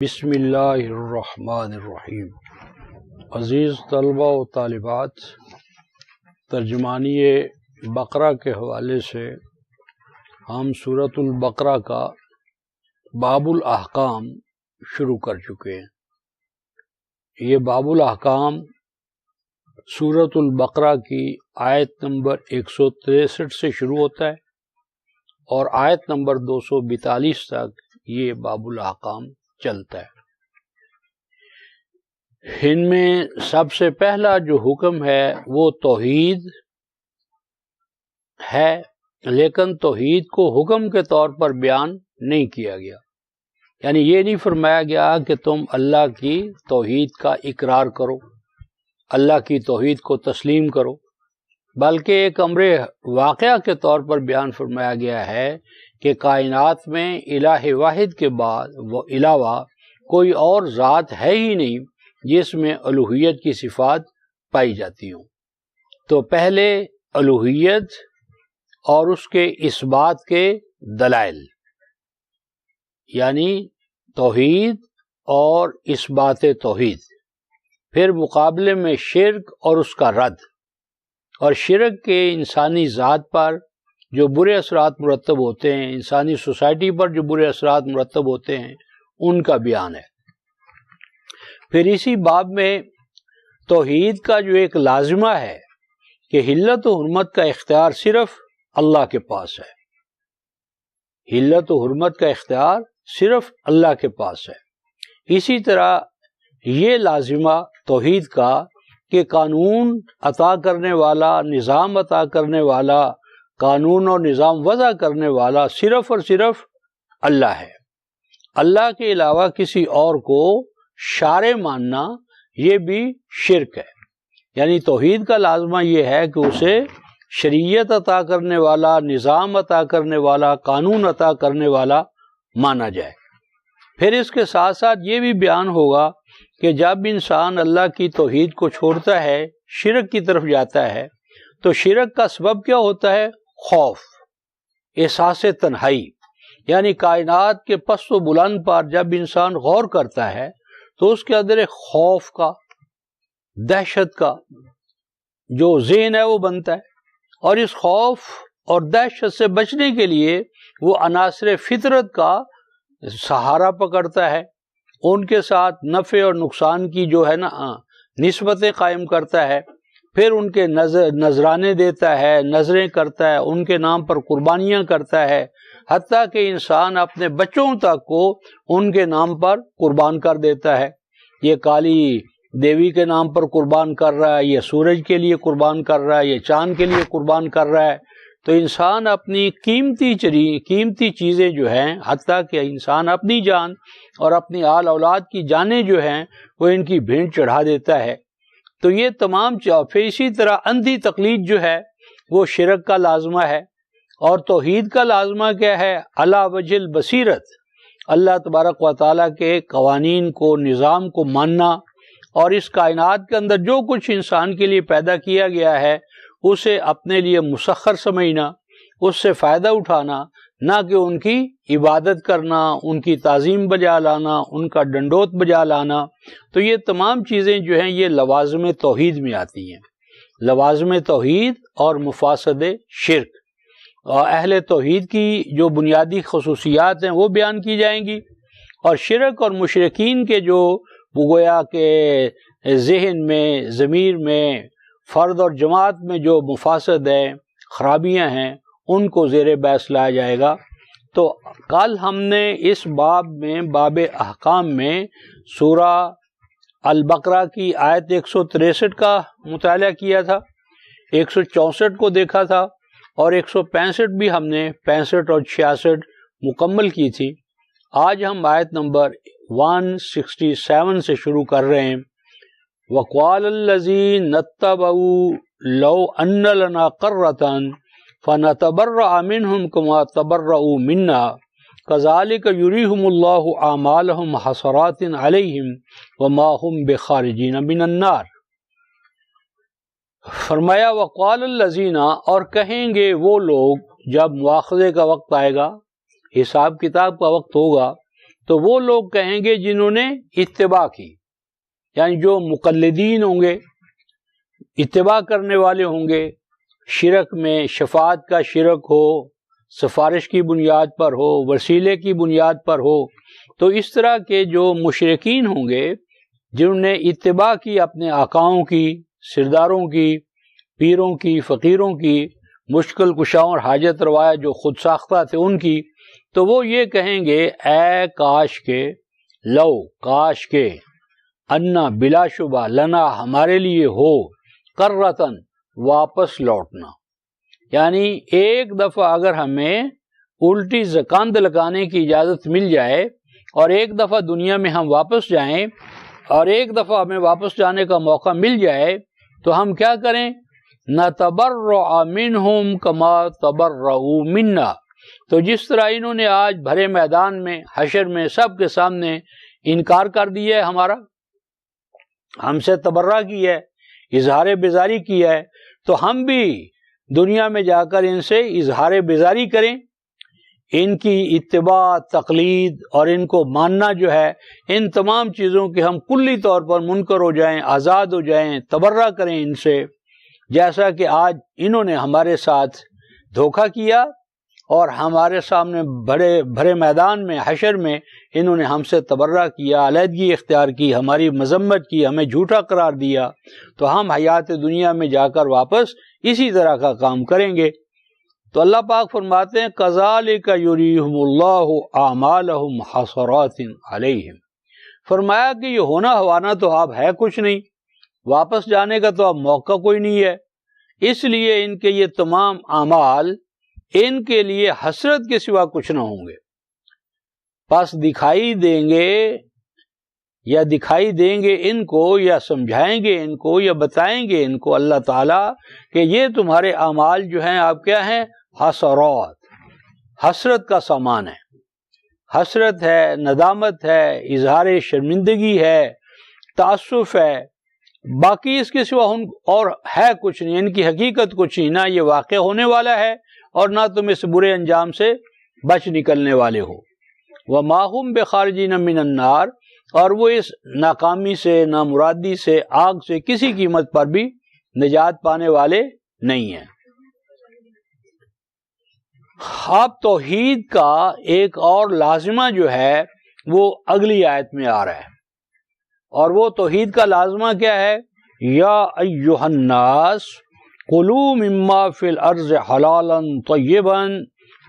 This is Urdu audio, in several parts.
بسم اللہ الرحمن الرحیم۔ عزیز طلبہ و طالبات، ترجمانی بقرہ کے حوالے سے ہم سورۃ البقرہ کا باب الاحکام شروع کر چکے ہیں۔ یہ باب الاحکام سورۃ البقرہ کی آیت نمبر 163 سے شروع ہوتا ہے اور آیت نمبر 242 تک یہ باب الاحکام چلتا ہے۔ ان میں سب سے پہلا جو حکم ہے وہ توحید ہے، لیکن توحید کو حکم کے طور پر بیان نہیں کیا گیا، یعنی یہ نہیں فرمایا گیا کہ تم اللہ کی توحید کا اقرار کرو، اللہ کی توحید کو تسلیم کرو، بلکہ ایک امر واقعہ کے طور پر بیان فرمایا گیا ہے کہ کائنات میں الہ واحد کے بعد وہ علاوہ کوئی اور ذات ہے ہی نہیں جس میں الوہیت کی صفات پائی جاتی ہوں۔ تو پہلے الوہیت اور اس کے اثبات کے دلائل، یعنی توحید اور اثبات توحید، پھر مقابلے میں شرک اور اس کا رد، اور شرک کے انسانی ذات پر جو برے اثرات مرتب ہوتے ہیں، انسانی سوسائٹی پر جو برے اثرات مرتب ہوتے ہیں، ان کا بیان ہے۔ پھر اسی باب میں توحید کا جو ایک لازمہ ہے کہ حلت و حرمت کا اختیار صرف اللہ کے پاس ہے، حلت و حرمت کا اختیار صرف اللہ کے پاس ہے۔ اسی طرح یہ لازمہ توحید کا کہ قانون عطا کرنے والا، نظام عطا کرنے والا، قانون اور نظام وضع کرنے والا صرف اور صرف اللہ ہے۔ اللہ کے علاوہ کسی اور کو شارع ماننا یہ بھی شرک ہے، یعنی توحید کا لازمہ یہ ہے کہ اسے شریعت عطا کرنے والا، نظام عطا کرنے والا، قانون عطا کرنے والا مانا جائے۔ پھر اس کے ساتھ ساتھ یہ بھی بیان ہوگا کہ جب انسان اللہ کی توحید کو چھوڑتا ہے، شرک کی طرف جاتا ہے، تو شرک کا سبب کیا ہوتا ہے؟ خوف، احساس تنہائی، یعنی کائنات کے پست و بلند پر جب انسان غور کرتا ہے تو اس کے اندر ایک خوف کا، دہشت کا جو ذہن ہے وہ بنتا ہے، اور اس خوف اور دہشت سے بچنے کے لیے وہ عناصر فطرت کا سہارا پکڑتا ہے، ان کے ساتھ نفع اور نقصان کی جو ہے نا نسبتیں قائم کرتا ہے، پھر ان کے نذرانے دیتا ہے، نظریں کرتا ہے، ان کے نام پر قربانیاں کرتا ہے، حتیٰ کہ انسان اپنے بچوں تک کو ان کے نام پر قربان کر دیتا ہے۔ یہ کالی دیوی کے نام پر قربان کر رہا ہے، یہ سورج کے لیے قربان کر رہا ہے، یہ چاند کے لیے قربان کر رہا ہے۔ تو انسان اپنی قیمتی چیزیں جو ہیں، حتیٰ کہ انسان اپنی جان اور اپنی آل اولاد کی جانیں جو ہیں وہ ان کی بھینٹ چڑھا دیتا ہے۔ تو یہ تمام پھر اسی طرح اندھی تقلید جو ہے وہ شرک کا لازمہ ہے، اور توحید کا لازمہ کیا ہے؟ علی وجہ البصیرت، اللہ تبارک و تعالیٰ کے قوانین کو، نظام کو ماننا، اور اس کائنات کے اندر جو کچھ انسان کے لیے پیدا کیا گیا ہے اسے اپنے لیے مسخر سمجھنا، اس سے فائدہ اٹھانا، نہ کہ ان کی عبادت کرنا، ان کی تعظیم بجا لانا، ان کا ڈنڈوت بجا لانا۔ تو یہ تمام چیزیں جو ہیں یہ لوازم توحید میں آتی ہیں، لوازم توحید اور مفاسد شرک۔ اہل توحید کی جو بنیادی خصوصیات ہیں وہ بیان کی جائیں گی، اور شرک اور مشرکین کے جو گویا کہ ذہن میں، ضمیر میں، فرد اور جماعت میں جو مفاسد ہیں، خرابیاں ہیں، ان کو زیر بحث لایا جائے گا۔ تو کل ہم نے اس باب میں، باب احکام میں، سورہ البقرہ کی آیت 163 کا مطالعہ کیا تھا، 164 کو دیکھا تھا، اور 165 بھی ہم نے 65 اور 66 مکمل کی تھی۔ آج ہم آیت نمبر 167 سے شروع کر رہے ہیں۔ وَقَالَ الَّذِينَ اتَّبَعُوا لَوْ أَنَّ لَنَا قَرَّةً فَنَتَبَرَّأَ مِنْهُمْ كَمَا تَبَرَّؤُوا مِنَّا كَذَلِكَ يُرِيهُمُ اللَّهُ أَعْمَالَهُمْ حَسَرَاتٍ عَلَيْهِمْ وَمَا هُمْ بِخَارِجِينَ مِنَ النَّارِ۔ فرمایا وَقَالَ الَّذِينَ، اور کہیں گے وہ لوگ جب مواخذے کا وقت آئے گا، حساب کتاب کا وقت ہوگا، تو وہ لوگ کہیں گے جنہوں نے اتباع کی، یعنی جو مقلدین ہوں گے، اتباع کرنے والے ہوں گے، شرک میں شفاعت کا شرک ہو، سفارش کی بنیاد پر ہو، وسیلے کی بنیاد پر ہو، تو اس طرح کے جو مشرکین ہوں گے جنہوں نے اتباع کی اپنے آقاؤں کی، سرداروں کی، پیروں کی، فقیروں کی، مشکل کشاؤں اور حاجت روایا جو خود ساختہ تھے ان کی، تو وہ یہ کہیں گے اے کاش کے، لو کاش کے، انا بلا شبہ، لنا ہمارے لیے ہو، کرتن واپس لوٹنا، یعنی ایک دفعہ اگر ہمیں الٹی زکاند لگانے کی اجازت مل جائے اور ایک دفعہ دنیا میں ہم واپس جائیں اور ایک دفعہ ہمیں واپس جانے کا موقع مل جائے تو ہم کیا کریں؟ نتبرأ منہم کما تبرؤوا منا، تو جس طرح انہوں نے آج بھرے میدان میں حشر میں سب کے سامنے انکار کر دیا ہے ہمارا، ہم سے تبرہ کیا ہے، اظہار بیزاری کیا ہے، تو ہم بھی دنیا میں جا کر ان سے اظہار بیزاری کریں، ان کی اتباع، تقلید اور ان کو ماننا جو ہے، ان تمام چیزوں کے ہم کلی طور پر منکر ہو جائیں، آزاد ہو جائیں، تبرہ کریں ان سے، جیسا کہ آج انہوں نے ہمارے ساتھ دھوکہ کیا اور ہمارے سامنے بھرے میدان میں حشر میں انہوں نے ہم سے تبرہ کیا، علیحدگی اختیار کی، ہماری مذمت کی، ہمیں جھوٹا قرار دیا، تو ہم حیات دنیا میں جا کر واپس اسی طرح کا کام کریں گے۔ تو اللہ پاک فرماتے ہیں کذالک یریہم اللہ اعمالہم حسرات علیہم، فرمایا کہ یہ ہونا ہوانا تو اب ہے کچھ نہیں، واپس جانے کا تو اب موقع کوئی نہیں ہے، اس لیے ان کے یہ تمام اعمال ان کے لیے حسرت کے سوا کچھ نہ ہوں گے، پس دکھائی دیں گے ان کو، یا سمجھائیں گے ان کو، یا بتائیں گے ان کو اللہ تعالیٰ کہ یہ تمہارے اعمال جو ہیں آپ کیا ہیں؟ حسرات، حسرت کا سامان ہے، حسرت ہے، ندامت ہے، اظہار شرمندگی ہے، تأسف ہے، باقی اس کے سوا اور ہے کچھ نہیں، ان کی حقیقت کچھ نہیں، نہ یہ واقع ہونے والا ہے اور نہ تم اس برے انجام سے بچ نکلنے والے ہو۔ وَمَا هُمْ بِخَارِجِينَ مِنَ النَّارِ، اور وہ اس ناکامی سے، نامرادی سے، آگ سے کسی قیمت پر بھی نجات پانے والے نہیں ہیں۔ اب توحید کا ایک اور لازمہ جو ہے وہ اگلی آیت میں آ رہا ہے، اور وہ توحید کا لازمہ کیا ہے؟ یا ایھا الناس کلوا مما فی الارض حلالا طیبا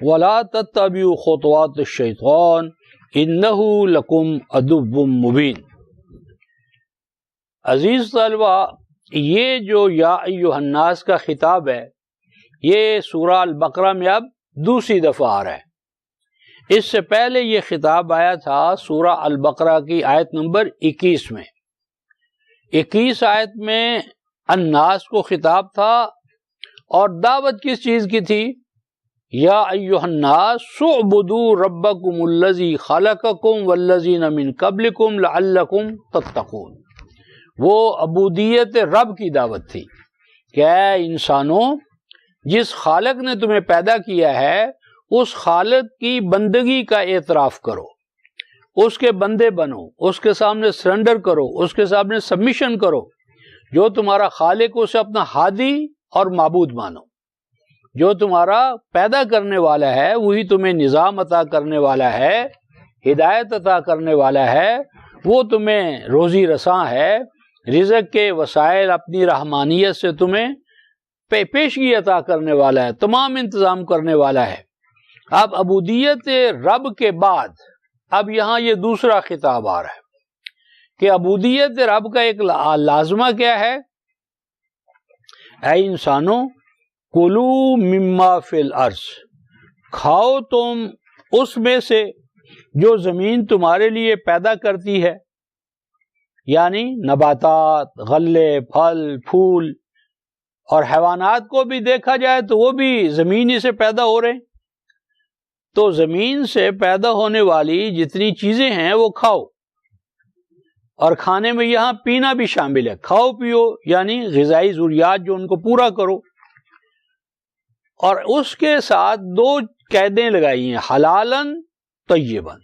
ولا تتبعوا خطوات الشیطان انہ لکم عدو مبین۔ عزیز طلبہ، یہ جو یا ایھا الناس کا خطاب ہے یہ سورہ البقرہ میں اب دوسری دفعہ آ رہا ہے۔ اس سے پہلے یہ خطاب آیا تھا سورہ البقرہ کی آیت نمبر 21 میں۔ 21 آیت میں الناس کو خطاب تھا، اور دعوت کس چیز کی تھی؟ یا ایھا الناس اعبدوا ربکم الذی خلقکم والذین من قبلکم لعلکم تتقون۔ وہ عبودیت رب کی دعوت تھی کہ اے انسانوں، جس خالق نے تمہیں پیدا کیا ہے اس خالق کی بندگی کا اعتراف کرو، اس کے بندے بنو، اس کے سامنے سرنڈر کرو، اس کے سامنے سبمیشن کرو، جو تمہارا خالق اسے اپنا ہادی اور معبود مانو، جو تمہارا پیدا کرنے والا ہے وہی تمہیں نظام عطا کرنے والا ہے، ہدایت عطا کرنے والا ہے، وہ تمہیں روزی رساں ہے، رزق کے وسائل اپنی رحمانیت سے تمہیں پیشگی عطا کرنے والا ہے، تمام انتظام کرنے والا ہے۔ اب عبودیت رب کے بعد اب یہاں یہ دوسرا خطاب آ رہا ہے کہ عبودیت رب کا ایک لازمہ کیا ہے؟ اے انسانوں، کلو مما فی الارض، کھاؤ تم اس میں سے جو زمین تمہارے لیے پیدا کرتی ہے، یعنی نباتات، غلے، پھل، پھول، اور حیوانات کو بھی دیکھا جائے تو وہ بھی زمین ہی سے پیدا ہو رہے ہیں، تو زمین سے پیدا ہونے والی جتنی چیزیں ہیں وہ کھاؤ، اور کھانے میں یہاں پینا بھی شامل ہے، کھاؤ پیو یعنی غذائی ضروریات جو ان کو پورا کرو، اور اس کے ساتھ دو قیدیں لگائی ہیں، حلالن طیبن،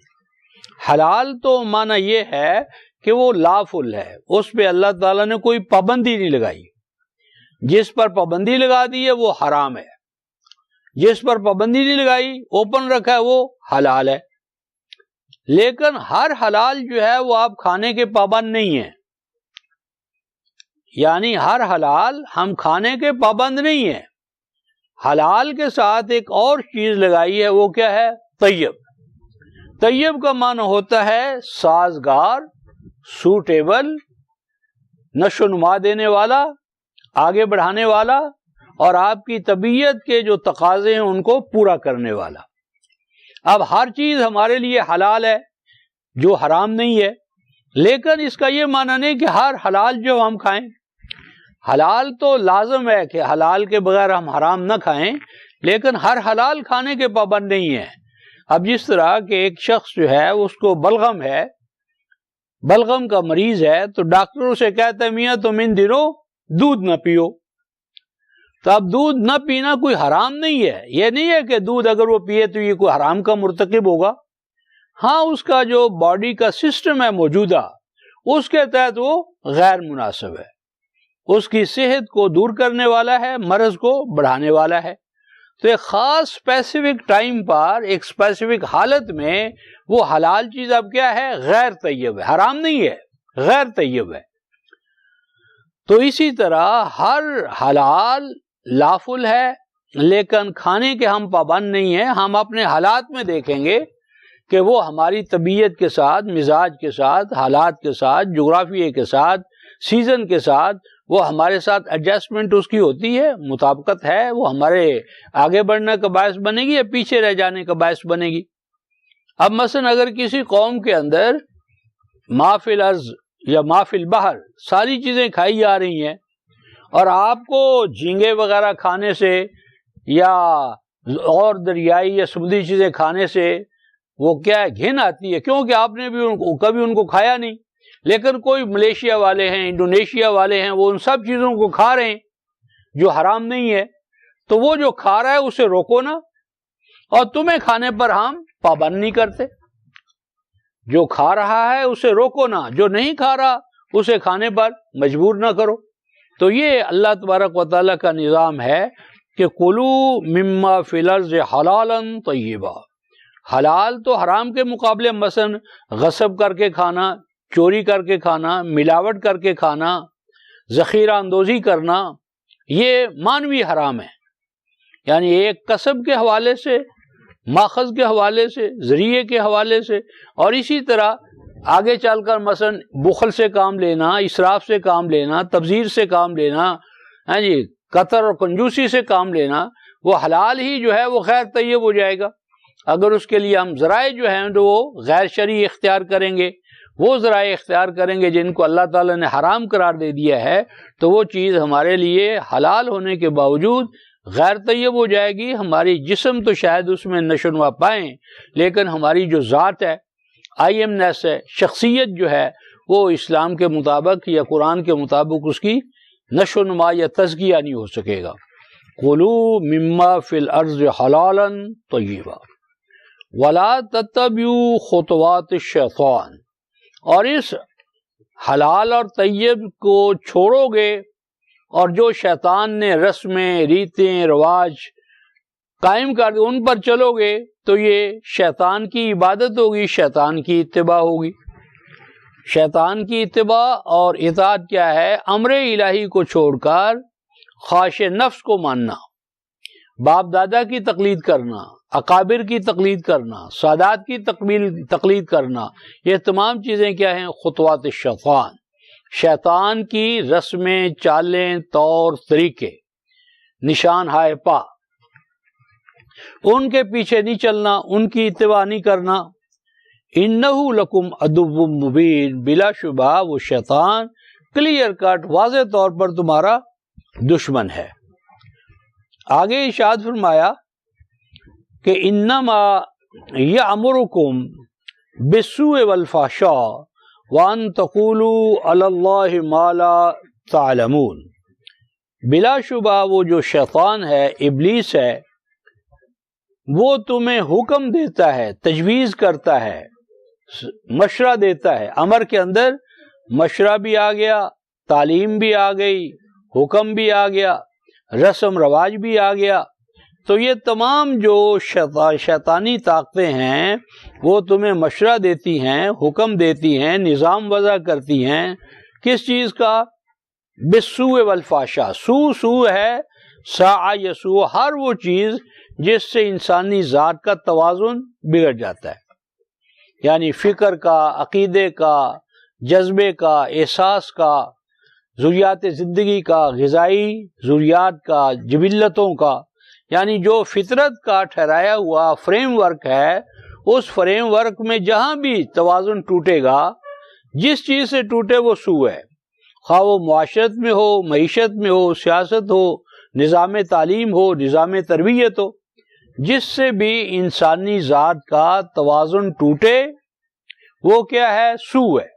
حلال تو معنی یہ ہے کہ وہ لافل ہے، اس پہ اللہ تعالیٰ نے کوئی پابندی نہیں لگائی. جس پر پابندی لگا دی ہے وہ حرام ہے، جس پر پابندی نہیں لگائی اوپن رکھا ہے وہ حلال ہے. لیکن ہر حلال جو ہے وہ آپ کھانے کے پابند نہیں ہیں، یعنی ہر حلال ہم کھانے کے پابند نہیں ہیں. حلال کے ساتھ ایک اور چیز لگائی ہے، وہ کیا ہے؟ طیب. طیب کا معنی ہوتا ہے سازگار، سوٹیبل، نشو نما دینے والا، آگے بڑھانے والا، اور آپ کی طبیعت کے جو تقاضے ہیں ان کو پورا کرنے والا. اب ہر چیز ہمارے لیے حلال ہے جو حرام نہیں ہے، لیکن اس کا یہ معنی نہیں کہ ہر حلال جو ہم کھائیں. حلال تو لازم ہے کہ حلال کے بغیر ہم حرام نہ کھائیں، لیکن ہر حلال کھانے کے پابند نہیں ہے. اب جس طرح کہ ایک شخص جو ہے اس کو بلغم ہے، بلغم کا مریض ہے، تو ڈاکٹر اسے کہتا ہے میاں تم ان دنوں دودھ نہ پیو. تو اب دودھ نہ پینا کوئی حرام نہیں ہے، یہ نہیں ہے کہ دودھ اگر وہ پیے تو یہ کوئی حرام کا مرتکب ہوگا. ہاں اس کا جو باڈی کا سسٹم ہے موجودہ، اس کے تحت وہ غیر مناسب ہے، اس کی صحت کو دور کرنے والا ہے، مرض کو بڑھانے والا ہے. تو ایک خاص اسپیسیفک ٹائم پر ایک اسپیسیفک حالت میں وہ حلال چیز اب کیا ہے؟ غیر طیب ہے، حرام نہیں ہے، غیر طیب ہے. تو اسی طرح ہر حلال لافل ہے، لیکن کھانے کے ہم پابند نہیں ہیں. ہم اپنے حالات میں دیکھیں گے کہ وہ ہماری طبیعت کے ساتھ، مزاج کے ساتھ، حالات کے ساتھ، جغرافیے کے ساتھ، سیزن کے ساتھ وہ ہمارے ساتھ ایڈجسٹمنٹ اس کی ہوتی ہے، مطابقت ہے، وہ ہمارے آگے بڑھنے کا باعث بنے گی یا پیچھے رہ جانے کا باعث بنے گی. اب مثلا اگر کسی قوم کے اندر ما فی الارض یا ما فی البحر ساری چیزیں کھائی جا رہی ہیں، اور آپ کو جھینگے وغیرہ کھانے سے یا اور دریائی یا سمندری چیزیں کھانے سے وہ کیا ہے؟ گھن آتی ہے، کیونکہ آپ نے بھی کبھی ان کو کھایا نہیں. لیکن کوئی ملیشیا والے ہیں، انڈونیشیا والے ہیں، وہ ان سب چیزوں کو کھا رہے ہیں جو حرام نہیں ہے. تو وہ جو کھا رہا ہے اسے روکو نا، اور تمہیں کھانے پر ہم پابند نہیں کرتے. جو کھا رہا ہے اسے روکو نا، جو نہیں کھا رہا اسے کھانے پر مجبور نہ کرو. تو یہ اللہ تبارک و تعالیٰ کا نظام ہے کہ کلو مما فی الارض حلالا طیبا. حلال تو حرام کے مقابلے مثلا غصب کر کے کھانا، چوری کر کے کھانا، ملاوٹ کر کے کھانا، ذخیرہ اندوزی کرنا، یہ مانوی حرام ہے. یعنی ایک کسب کے حوالے سے، ماخذ کے حوالے سے، ذریعے کے حوالے سے، اور اسی طرح آگے چل کر مثلا بخل سے کام لینا، اسراف سے کام لینا، تبذیر سے کام لینا، ہاں جی، قطر اور کنجوسی سے کام لینا، وہ حلال ہی جو ہے وہ غیر طیب ہو جائے گا. اگر اس کے لیے ہم ذرائع جو ہیں تو وہ غیر شرعی اختیار کریں گے، وہ ذرائع اختیار کریں گے جن کو اللہ تعالیٰ نے حرام قرار دے دیا ہے، تو وہ چیز ہمارے لیے حلال ہونے کے باوجود غیر طیب ہو جائے گی. ہماری جسم تو شاید اس میں نشو نما پائیں، لیکن ہماری جو ذات ہے، آئی ایم نیس ہے، شخصیت جو ہے، وہ اسلام کے مطابق یا قرآن کے مطابق اس کی نشو نما یا تزکیہ نہیں ہو سکے گا. کلو مما فی الارض حلالا طیبا ولا تتبعوا خطوات الشیطان. اور اس حلال اور طیب کو چھوڑو گے اور جو شیطان نے رسمیں، ریتیں، رواج قائم کر دی ان پر چلو گے تو یہ شیطان کی عبادت ہوگی، شیطان کی اتباع ہوگی. شیطان کی اتباع اور اطاعت کیا ہے؟ امر الہی کو چھوڑ کر خواہش نفس کو ماننا، باپ دادا کی تقلید کرنا، اکابر کی تقلید کرنا، سادات کی تقلید کرنا، یہ تمام چیزیں کیا ہیں؟ خطوات الشیطان، شیطان کی رسمیں، چالیں، طور طریقے، نشان ہائے پا، ان کے پیچھے نہیں چلنا، ان کی اتباع نہیں کرنا. انہو لکم عدو مبین، بلا شبہ وہ شیطان کلیئر کٹ واضح طور پر تمہارا دشمن ہے. آگے ارشاد فرمایا کہ انما یامرکم بالسوء والفحشاء وان تقولوا علی اللہ ما لا تعلمون. بلا شبہ وہ جو شیطان ہے، ابلیس ہے، وہ تمہیں حکم دیتا ہے، تجویز کرتا ہے مشورہ دیتا ہے. امر کے اندر مشورہ بھی آ گیا، تعلیم بھی آ گئی، حکم بھی آ گیا، رسم رواج بھی آ گیا. تو یہ تمام جو شیطانی طاقتیں ہیں وہ تمہیں مشورہ دیتی ہیں، حکم دیتی ہیں، نظام وضع کرتی ہیں. کس چیز کا؟ بالسوء والفحشاء. سو ہے، ساء یسوء، ہر وہ چیز جس سے انسانی ذات کا توازن بگڑ جاتا ہے، یعنی فکر کا، عقیدے کا، جذبے کا، احساس کا، ضروریات زندگی کا، غذائی ضروریات کا، جبلتوں کا، یعنی جو فطرت کا ٹھہرایا ہوا فریم ورک ہے، اس فریم ورک میں جہاں بھی توازن ٹوٹے گا، جس چیز سے ٹوٹے وہ سوء ہے. خواہ وہ معاشرت میں ہو، معیشت میں ہو، سیاست ہو، نظام تعلیم ہو، نظام تربیت ہو، جس سے بھی انسانی ذات کا توازن ٹوٹے وہ کیا ہے؟ سوء ہے.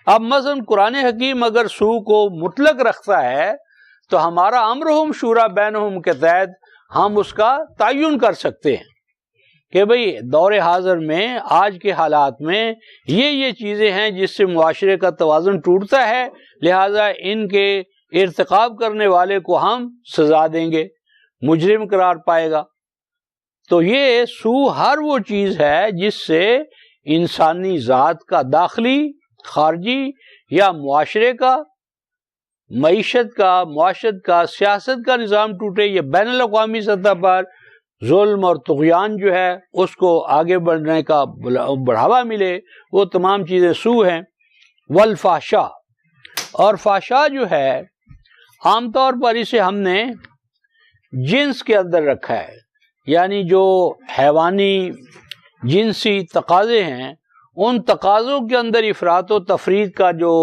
اب مثلا قرآن حکیم اگر سوء کو مطلق رکھتا ہے تو ہمارا امرہم شورا بینہم کے تحت ہم اس کا تعین کر سکتے ہیں کہ بھئی دور حاضر میں، آج کے حالات میں یہ چیزیں ہیں جس سے معاشرے کا توازن ٹوٹتا ہے، لہذا ان کے ارتکاب کرنے والے کو ہم سزا دیں گے، مجرم قرار پائے گا. تو یہ سوء ہر وہ چیز ہے جس سے انسانی ذات کا داخلی، خارجی یا معاشرے کا، معیشت کا، معاشرت کا، سیاست کا نظام ٹوٹے، یا بین الاقوامی سطح پر ظلم اور طغیان جو ہے اس کو آگے بڑھنے کا بڑھاوا ملے، وہ تمام چیزیں سوء ہیں. والفحشاء، اور فحشاء جو ہے عام طور پر اسے ہم نے جنس کے اندر رکھا ہے، یعنی جو حیوانی جنسی تقاضے ہیں ان تقاضوں کے اندر افراط و تفریط کا جو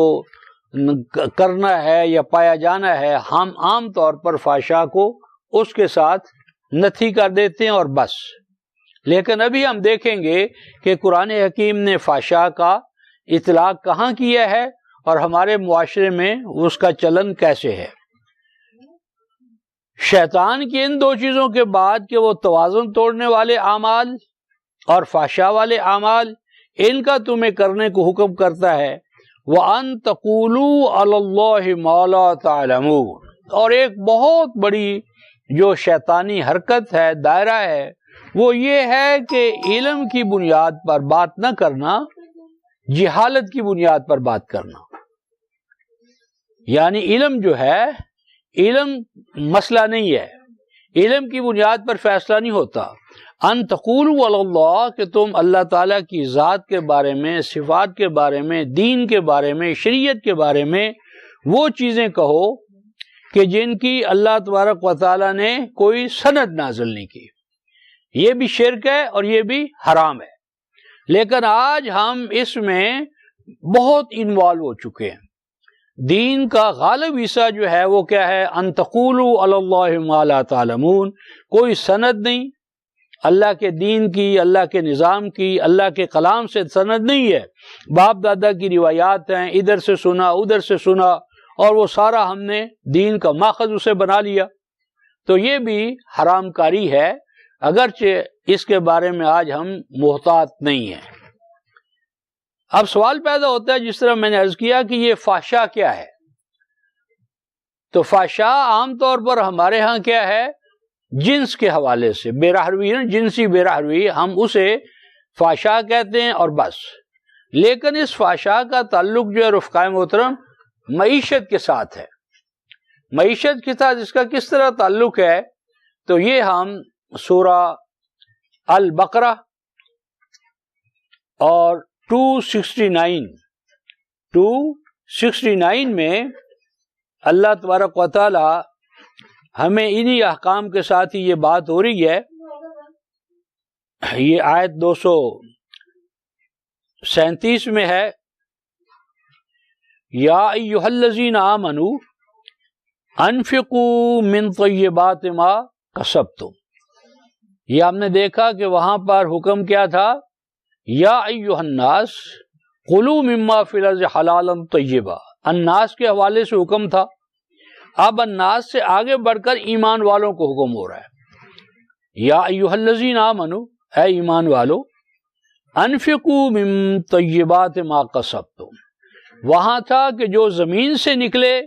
کرنا ہے یا پایا جانا ہے، ہم عام طور پر فحشاء کو اس کے ساتھ نتھی کر دیتے ہیں اور بس. لیکن ابھی ہم دیکھیں گے کہ قرآن حکیم نے فحشاء کا اطلاق کہاں کیا ہے اور ہمارے معاشرے میں اس کا چلن کیسے ہے. شیطان کی ان دو چیزوں کے بعد کہ وہ توازن توڑنے والے اعمال اور فحشاء والے اعمال، ان کا تمہیں کرنے کو حکم کرتا ہے. وَأَن تَقُولُوا عَلَى اللَّهِ مَا لَا تَعْلَمُونَ، اور ایک بہت بڑی جو شیطانی حرکت ہے، دائرہ ہے، وہ یہ ہے کہ علم کی بنیاد پر بات نہ کرنا، جہالت کی بنیاد پر بات کرنا. یعنی علم جو ہے، علم مسئلہ نہیں ہے، علم کی بنیاد پر فیصلہ نہیں ہوتا. ان تقولوا علی اللہ، کہ تم اللہ تعالیٰ کی ذات کے بارے میں، صفات کے بارے میں، دین کے بارے میں، شریعت کے بارے میں وہ چیزیں کہو کہ جن کی اللہ تبارک و تعالیٰ نے کوئی سند نازل نہیں کی. یہ بھی شرک ہے اور یہ بھی حرام ہے. لیکن آج ہم اس میں بہت انوالو ہو چکے ہیں. دین کا غالب حصہ جو ہے وہ کیا ہے؟ ان تقولوا علی اللہ ما لا تعلمون. کوئی سند نہیں اللہ کے دین کی، اللہ کے نظام کی، اللہ کے کلام سے سند نہیں ہے. باپ دادا کی روایات ہیں، ادھر سے سنا ادھر سے سنا، اور وہ سارا ہم نے دین کا ماخذ اسے بنا لیا. تو یہ بھی حرام کاری ہے، اگرچہ اس کے بارے میں آج ہم محتاط نہیں ہیں. اب سوال پیدا ہوتا ہے، جس طرح میں نے عرض کیا کہ یہ فحشاء کیا ہے. تو فحشاء عام طور پر ہمارے ہاں کیا ہے؟ جنس کے حوالے سے بے رحمی، جنسی بے رحمی، ہم اسے فحشاء کہتے ہیں اور بس. لیکن اس فحشاء کا تعلق جو ہے رفقائے محترم معیشت کے ساتھ ہے. معیشت کے ساتھ اس کا کس طرح تعلق ہے؟ تو یہ ہم سورہ البقرہ اور 269 میں اللہ تبارک و تعالی ہمیں انہی احکام کے ساتھ ہی یہ بات ہو رہی ہے. یہ آیت 237 میں ہے، یا ایھا الذین آمنوا انفقوا من طیبات ما کسبتم. یہ ہم نے دیکھا کہ وہاں پر حکم کیا تھا؟ یا ایھا الناس کلوا مما فی الارض حلالا طیبا. الناس کے حوالے سے حکم تھا. اب الناس سے آگے بڑھ کر ایمان والوں کو حکم ہو رہا ہے. یا ایھا الذین آمنوا، اے ایمان والو، انفقوا من طیبات ما کسبتم، وہاں تھا کہ جو زمین سے نکلے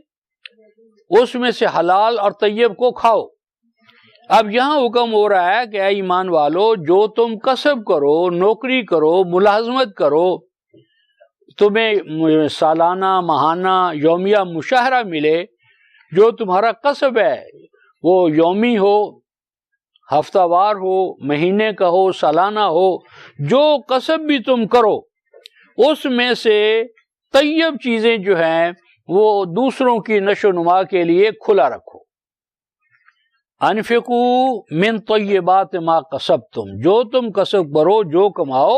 اس میں سے حلال اور طیب کو کھاؤ۔ اب یہاں حکم ہو رہا ہے کہ اے ایمان والو، جو تم کسب کرو، نوکری کرو، ملازمت کرو، تمہیں سالانہ، ماہانہ، یومیہ مشاہرہ ملے، جو تمہارا کسب ہے وہ یومی ہو، ہفتہ وار ہو، مہینے کا ہو، سالانہ ہو، جو کسب بھی تم کرو اس میں سے طیب چیزیں جو ہیں وہ دوسروں کی نشو و نما کے لیے کھلا رکھو۔ انفقوا من طیبات ما کسبتم، جو تم کسب کرو، جو کماؤ،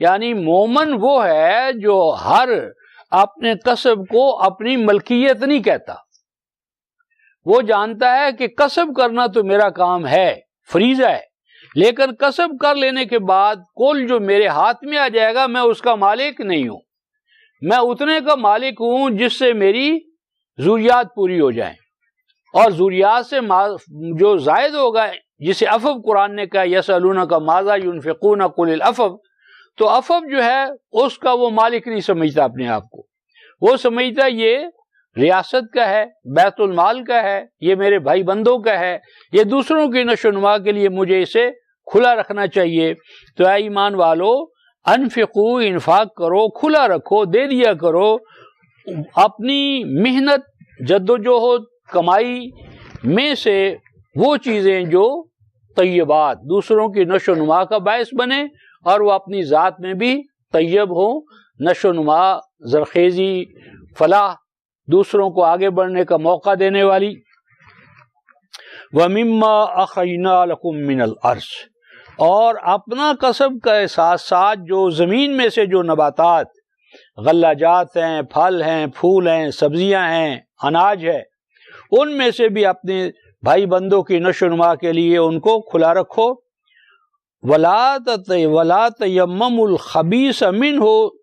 یعنی مومن وہ ہے جو ہر اپنے کسب کو اپنی ملکیت نہیں کہتا، وہ جانتا ہے کہ کسب کرنا تو میرا کام ہے، فریضہ ہے، لیکن کسب کر لینے کے بعد کل جو میرے ہاتھ میں آ جائے گا میں اس کا مالک نہیں ہوں، میں اتنے کا مالک ہوں جس سے میری ضروریات پوری ہو جائیں، اور ضروریات سے جو زائد ہوگا، جسے عفو قرآن نے کہا یسألونک ماذا ينفقون قل العفو، تو عفو جو ہے اس کا وہ مالک نہیں سمجھتا اپنے آپ کو، وہ سمجھتا یہ ریاست کا ہے، بیت المال کا ہے، یہ میرے بھائی بندوں کا ہے، یہ دوسروں کی نشو و نما کے لیے مجھے اسے کھلا رکھنا چاہیے۔ تو اے ایمان والو، انفقو، انفاق کرو، کھلا رکھو، دے دیا کرو، اپنی محنت، جدوجہد، کمائی میں سے وہ چیزیں جو طیبات، دوسروں کی نشو و نما کا باعث بنے اور وہ اپنی ذات میں بھی طیب ہوں، نشو و نما، زرخیزی، فلاح، دوسروں کو آگے بڑھنے کا موقع دینے والی۔ وَمِمَّا أَخْرَجْنَا لَكُم مِّنَ الْأَرْضِ، اور اپنا کسب کے ساتھ ساتھ جو زمین میں سے جو نباتات، غلہ جات ہیں، پھل ہیں، پھول ہیں، سبزیاں ہیں، اناج ہے، ان میں سے بھی اپنے بھائی بندوں کی نشو و نما کے لیے ان کو کھلا رکھو۔ وَلَا تَيَمَّمُوا الْخَبِيثَ مِنْهُ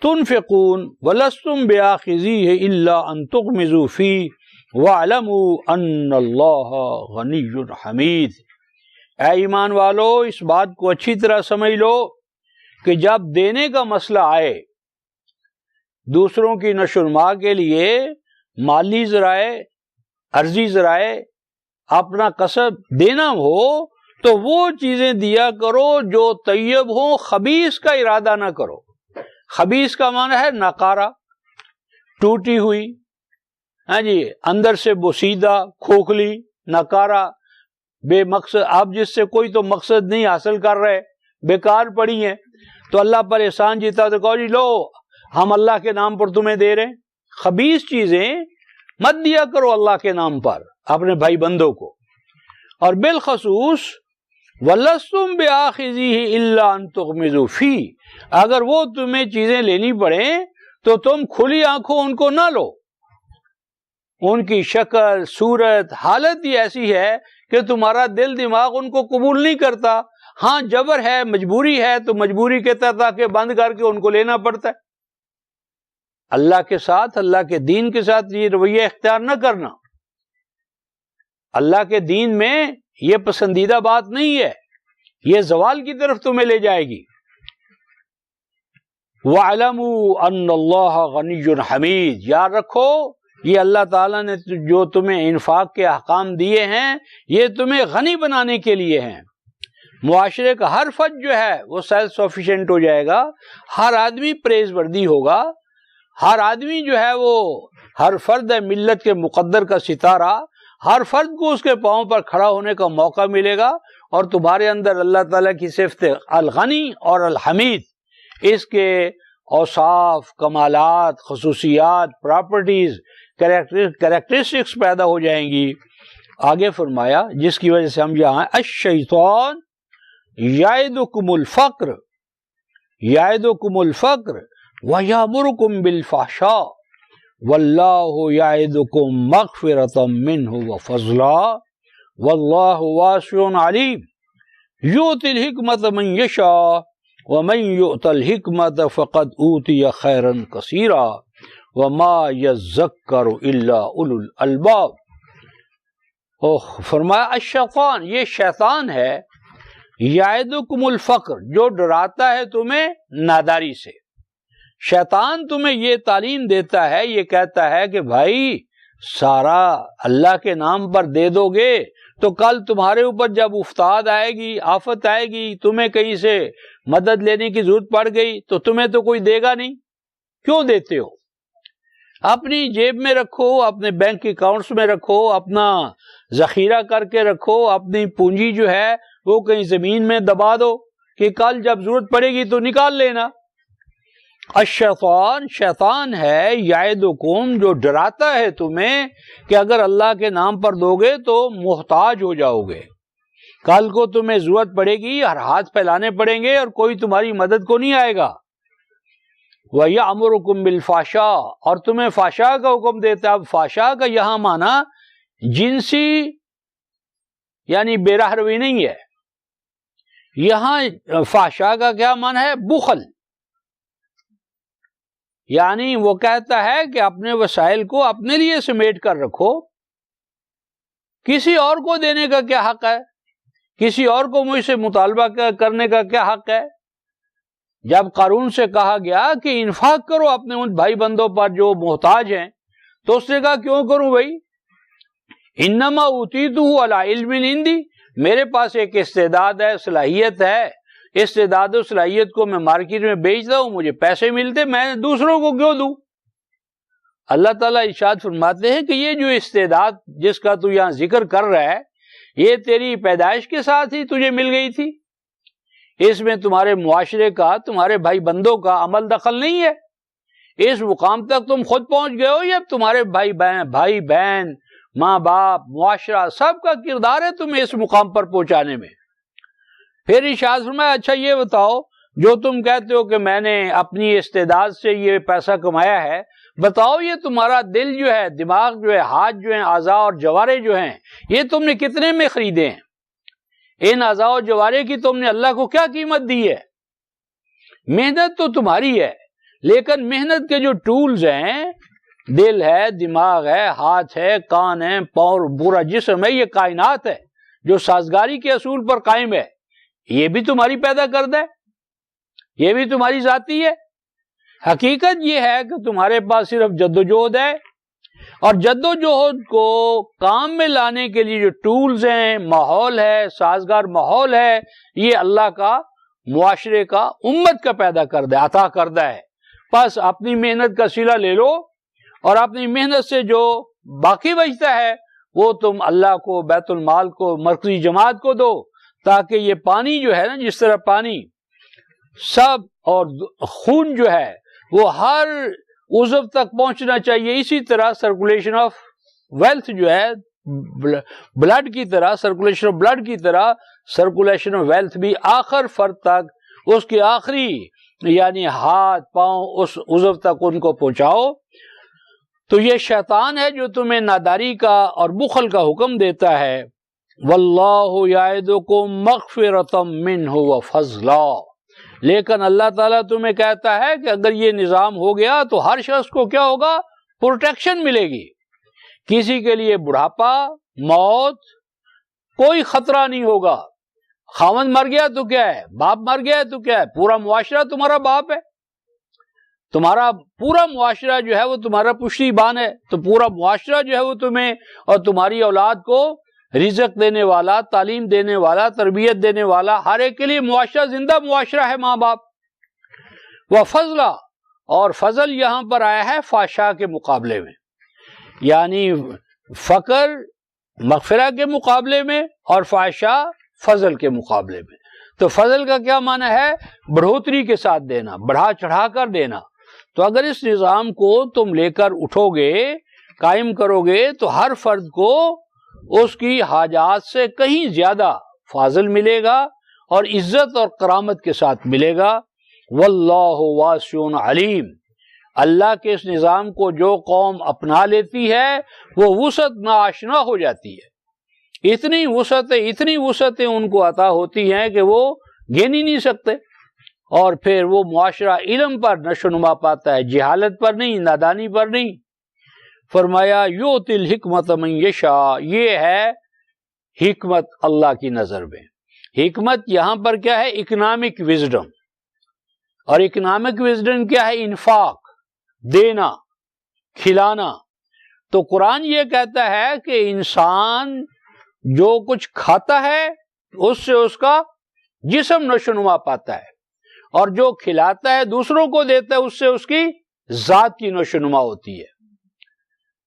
تنفقون ولستم بآخذیہ الا ان تغمضوا فیہ واعلموا ان اللہ غنی حمید۔ اے ایمان والو، اس بات کو اچھی طرح سمجھ لو کہ جب دینے کا مسئلہ آئے، دوسروں کی نشو و نما کے لیے مالی ذرائع، ارضی ذرائع، اپنا کسب دینا ہو تو وہ چیزیں دیا کرو جو طیب ہوں، خبیث کا ارادہ نہ کرو۔ خبیث کا معنی ہے ناکارہ، ٹوٹی ہوئی، ہاں جی، اندر سے بوسیدہ، کھوکھلی، ناکارہ، بے مقصد، آپ جس سے کوئی تو مقصد نہیں حاصل کر رہے، بیکار پڑی ہیں، تو اللہ پر احسان جیتا تو کہو جی لو ہم اللہ کے نام پر تمہیں دے رہے ہیں۔ خبیث چیزیں مت دیا کرو اللہ کے نام پر اپنے بھائی بندوں کو۔ اور بالخصوص وَلَسْتُمْ بِآخِذِهِ إِلَّا أَن تُغْمِضُوا فِيهِ، اگر وہ تمہیں چیزیں لینی پڑیں تو تم کھلی آنکھوں ان کو نہ لو۔ ان کی شکل، صورت، حالت ہی ایسی ہے کہ تمہارا دل دماغ ان کو قبول نہیں کرتا۔ ہاں جبر ہے، مجبوری ہے تو مجبوری کے تحت آ کے بند کر کے ان کو لینا پڑتا ہے۔ اللہ کے ساتھ، اللہ کے دین کے ساتھ یہ رویہ اختیار نہ کرنا۔ اللہ کے دین میں یہ پسندیدہ بات نہیں ہے، یہ زوال کی طرف تمہیں لے جائے گی۔ وَاعْلَمُوا أَنَّ اللَّهَ غَنِيٌّ حَمِيدٌ، یاد رکھو یہ اللہ تعالیٰ نے جو تمہیں انفاق کے احکام دیے ہیں یہ تمہیں غنی بنانے کے لیے ہیں۔ معاشرے کا ہر فرد جو ہے وہ سیلف سفیشینٹ ہو جائے گا، ہر آدمی پریز وردی ہوگا، ہر آدمی جو ہے وہ، ہر فرد ہے ملت کے مقدر کا ستارہ، ہر فرد کو اس کے پاؤں پر کھڑا ہونے کا موقع ملے گا، اور تمہارے اندر اللہ تعالیٰ کی صفت الغنی اور الحمید، اس کے اوصاف، کمالات، خصوصیات، پراپرٹیز، کریکٹرسٹکس پیدا ہو جائیں گی۔ آگے فرمایا جس کی وجہ سے ہم یہاں الشیطان یعدکم الفقر ویامرکم بالفحشاء واللہ یعدکم مغفرۃ منہ وفضلا واللہ واسع علیم یؤتی الحکمۃ من یشاء ومن یؤت الحکمۃ فقد اوتی خیرا کثیرا وما یذکر الا اولو الالباب۔ فرمایا الشیطان، یہ شیطان ہے، یعدکم الفقر، جو ڈراتا ہے تمہیں ناداری سے۔ شیطان تمہیں یہ تعلیم دیتا ہے، یہ کہتا ہے کہ بھائی سارا اللہ کے نام پر دے دو گے تو کل تمہارے اوپر جب افتاد آئے گی، آفت آئے گی، تمہیں کہیں سے مدد لینے کی ضرورت پڑ گئی تو تمہیں تو کوئی دے گا نہیں، کیوں دیتے ہو؟ اپنی جیب میں رکھو، اپنے بینک اکاؤنٹس میں رکھو، اپنا ذخیرہ کر کے رکھو، اپنی پونجی جو ہے وہ کہیں زمین میں دبا دو کہ کل جب ضرورت پڑے گی تو نکال لینا۔ الشیطان، شیطان ہے، یعدکم، جو ڈراتا ہے تمہیں کہ اگر اللہ کے نام پر دو گے تو محتاج ہو جاؤ گے، کل کو تمہیں ضرورت پڑے گی اور ہاتھ پھیلانے پڑیں گے اور کوئی تمہاری مدد کو نہیں آئے گا۔ وَيَأْمُرُكُمْ بِالْفَحْشَاءِ، اور تمہیں فحشاء کا حکم دیتا ہے۔ اب فحشاء کا یہاں معنی جنسی یعنی بے راہ روی نہیں ہے، یہاں فحشاء کا کیا معنی ہے؟ بخل، یعنی وہ کہتا ہے کہ اپنے وسائل کو اپنے لیے سمیٹ کر رکھو، کسی اور کو دینے کا کیا حق ہے؟ کسی اور کو مجھ سے مطالبہ کرنے کا کیا حق ہے؟ جب قارون سے کہا گیا کہ انفاق کرو اپنے ان بھائی بندوں پر جو محتاج ہیں، تو اس نے کہا کیوں کروں بھائی؟ انما اوتیتہ علی علم عندی، میرے پاس ایک استعداد ہے، صلاحیت ہے، استعداد و صلاحیت کو میں مارکیٹ میں بیچتا ہوں، مجھے پیسے ملتے، میں دوسروں کو کیوں دوں؟ اللہ تعالیٰ ارشاد فرماتے ہیں کہ یہ جو استعداد جس کا تو یہاں ذکر کر رہا ہے، یہ تیری پیدائش کے ساتھ ہی تجھے مل گئی تھی، اس میں تمہارے معاشرے کا، تمہارے بھائی بندوں کا عمل دخل نہیں ہے۔ اس مقام تک تم خود پہنچ گئے ہو یا تمہارے بھائی بہن، ماں باپ، معاشرہ، سب کا کردار ہے تمہیں اس مقام پر پہنچانے میں۔ پھر ارشاد فرمایا اچھا یہ بتاؤ، جو تم کہتے ہو کہ میں نے اپنی استعداد سے یہ پیسہ کمایا ہے، بتاؤ یہ تمہارا دل جو ہے، دماغ جو ہے، ہاتھ جو ہیں، اعضاء اور جوارے جو ہیں، یہ تم نے کتنے میں خریدے ہیں؟ ان اعضاء و جوارے کی تم نے اللہ کو کیا قیمت دی ہے؟ محنت تو تمہاری ہے، لیکن محنت کے جو ٹولز ہیں، دل ہے، دماغ ہے، ہاتھ ہے، کان ہے، پاؤں، پورا جسم ہے، یہ کائنات ہے جو سازگاری کے اصول پر قائم ہے، یہ بھی تمہاری پیدا کردہ ہے، یہ بھی تمہاری ذاتی ہے۔ حقیقت یہ ہے کہ تمہارے پاس صرف جدوجہد ہے، اور جدوجہد کو کام میں لانے کے لیے جو ٹولز ہیں، ماحول ہے، سازگار ماحول ہے، یہ اللہ کا، معاشرے کا، امت کا پیدا کردہ ہے، عطا کردہ ہے۔ بس اپنی محنت کا صلہ لے لو، اور اپنی محنت سے جو باقی بچتا ہے وہ تم اللہ کو، بیت المال کو، مرکزی جماعت کو دو، تاکہ یہ پانی جو ہے نا، جس طرح پانی سب اور خون جو ہے وہ ہر عضو تک پہنچنا چاہیے، اسی طرح سرکولیشن آف ویلتھ جو ہے، بلڈ کی طرح، سرکولیشن آف بلڈ کی طرح سرکولیشن آف ویلتھ بھی آخر فرد تک، اس کی آخری یعنی ہاتھ پاؤں اس عضو تک ان کو پہنچاؤ۔ تو یہ شیطان ہے جو تمہیں ناداری کا اور بخل کا حکم دیتا ہے۔ واللہ یعدکم مغفرۃ منہ وفضلا، لیکن اللہ تعالیٰ تمہیں کہتا ہے کہ اگر یہ نظام ہو گیا تو ہر شخص کو کیا ہوگا؟ پروٹیکشن ملے گی، کسی کے لیے بڑھاپا، موت، کوئی خطرہ نہیں ہوگا۔ خاوند مر گیا تو کیا ہے، باپ مر گیا تو کیا ہے، پورا معاشرہ تمہارا باپ ہے، تمہارا پورا معاشرہ جو ہے وہ تمہارا پشتی بان ہے، تو پورا معاشرہ جو ہے وہ تمہیں اور تمہاری اولاد کو رزق دینے والا، تعلیم دینے والا، تربیت دینے والا، ہر ایک کے لیے معاشرہ زندہ معاشرہ ہے، ماں باپ۔ وفضلا، اور فضل یہاں پر آیا ہے فحشاء کے مقابلے میں، یعنی فقر مغفرہ کے مقابلے میں اور فحشاء فضل کے مقابلے میں۔ تو فضل کا کیا معنی ہے؟ بڑھوتری کے ساتھ دینا، بڑھا چڑھا کر دینا۔ تو اگر اس نظام کو تم لے کر اٹھو گے، قائم کرو گے، تو ہر فرد کو اس کی حاجات سے کہیں زیادہ فاضل ملے گا اور عزت اور کرامت کے ساتھ ملے گا۔ واللہ واسع علیم، اللہ کے اس نظام کو جو قوم اپنا لیتی ہے وہ وسعت ناآشنا ہو جاتی ہے، اتنی وسعتیں ان کو عطا ہوتی ہیں کہ وہ گن ہی نہیں سکتے، اور پھر وہ معاشرہ علم پر نشو نما پاتا ہے، جہالت پر نہیں، نادانی پر نہیں۔ فرمایا یؤتی الحکمت من یشاء، یہ ہے حکمت اللہ کی نظر میں۔ حکمت یہاں پر کیا ہے؟ Economic wisdom. اور اکنامک وزڈم کیا ہے؟ انفاق، دینا، کھلانا. تو قرآن یہ کہتا ہے کہ انسان جو کچھ کھاتا ہے اس سے اس کا جسم نشو نما پاتا ہے، اور جو کھلاتا ہے دوسروں کو دیتا ہے اس سے اس کی ذات کی نشو نما ہوتی ہے.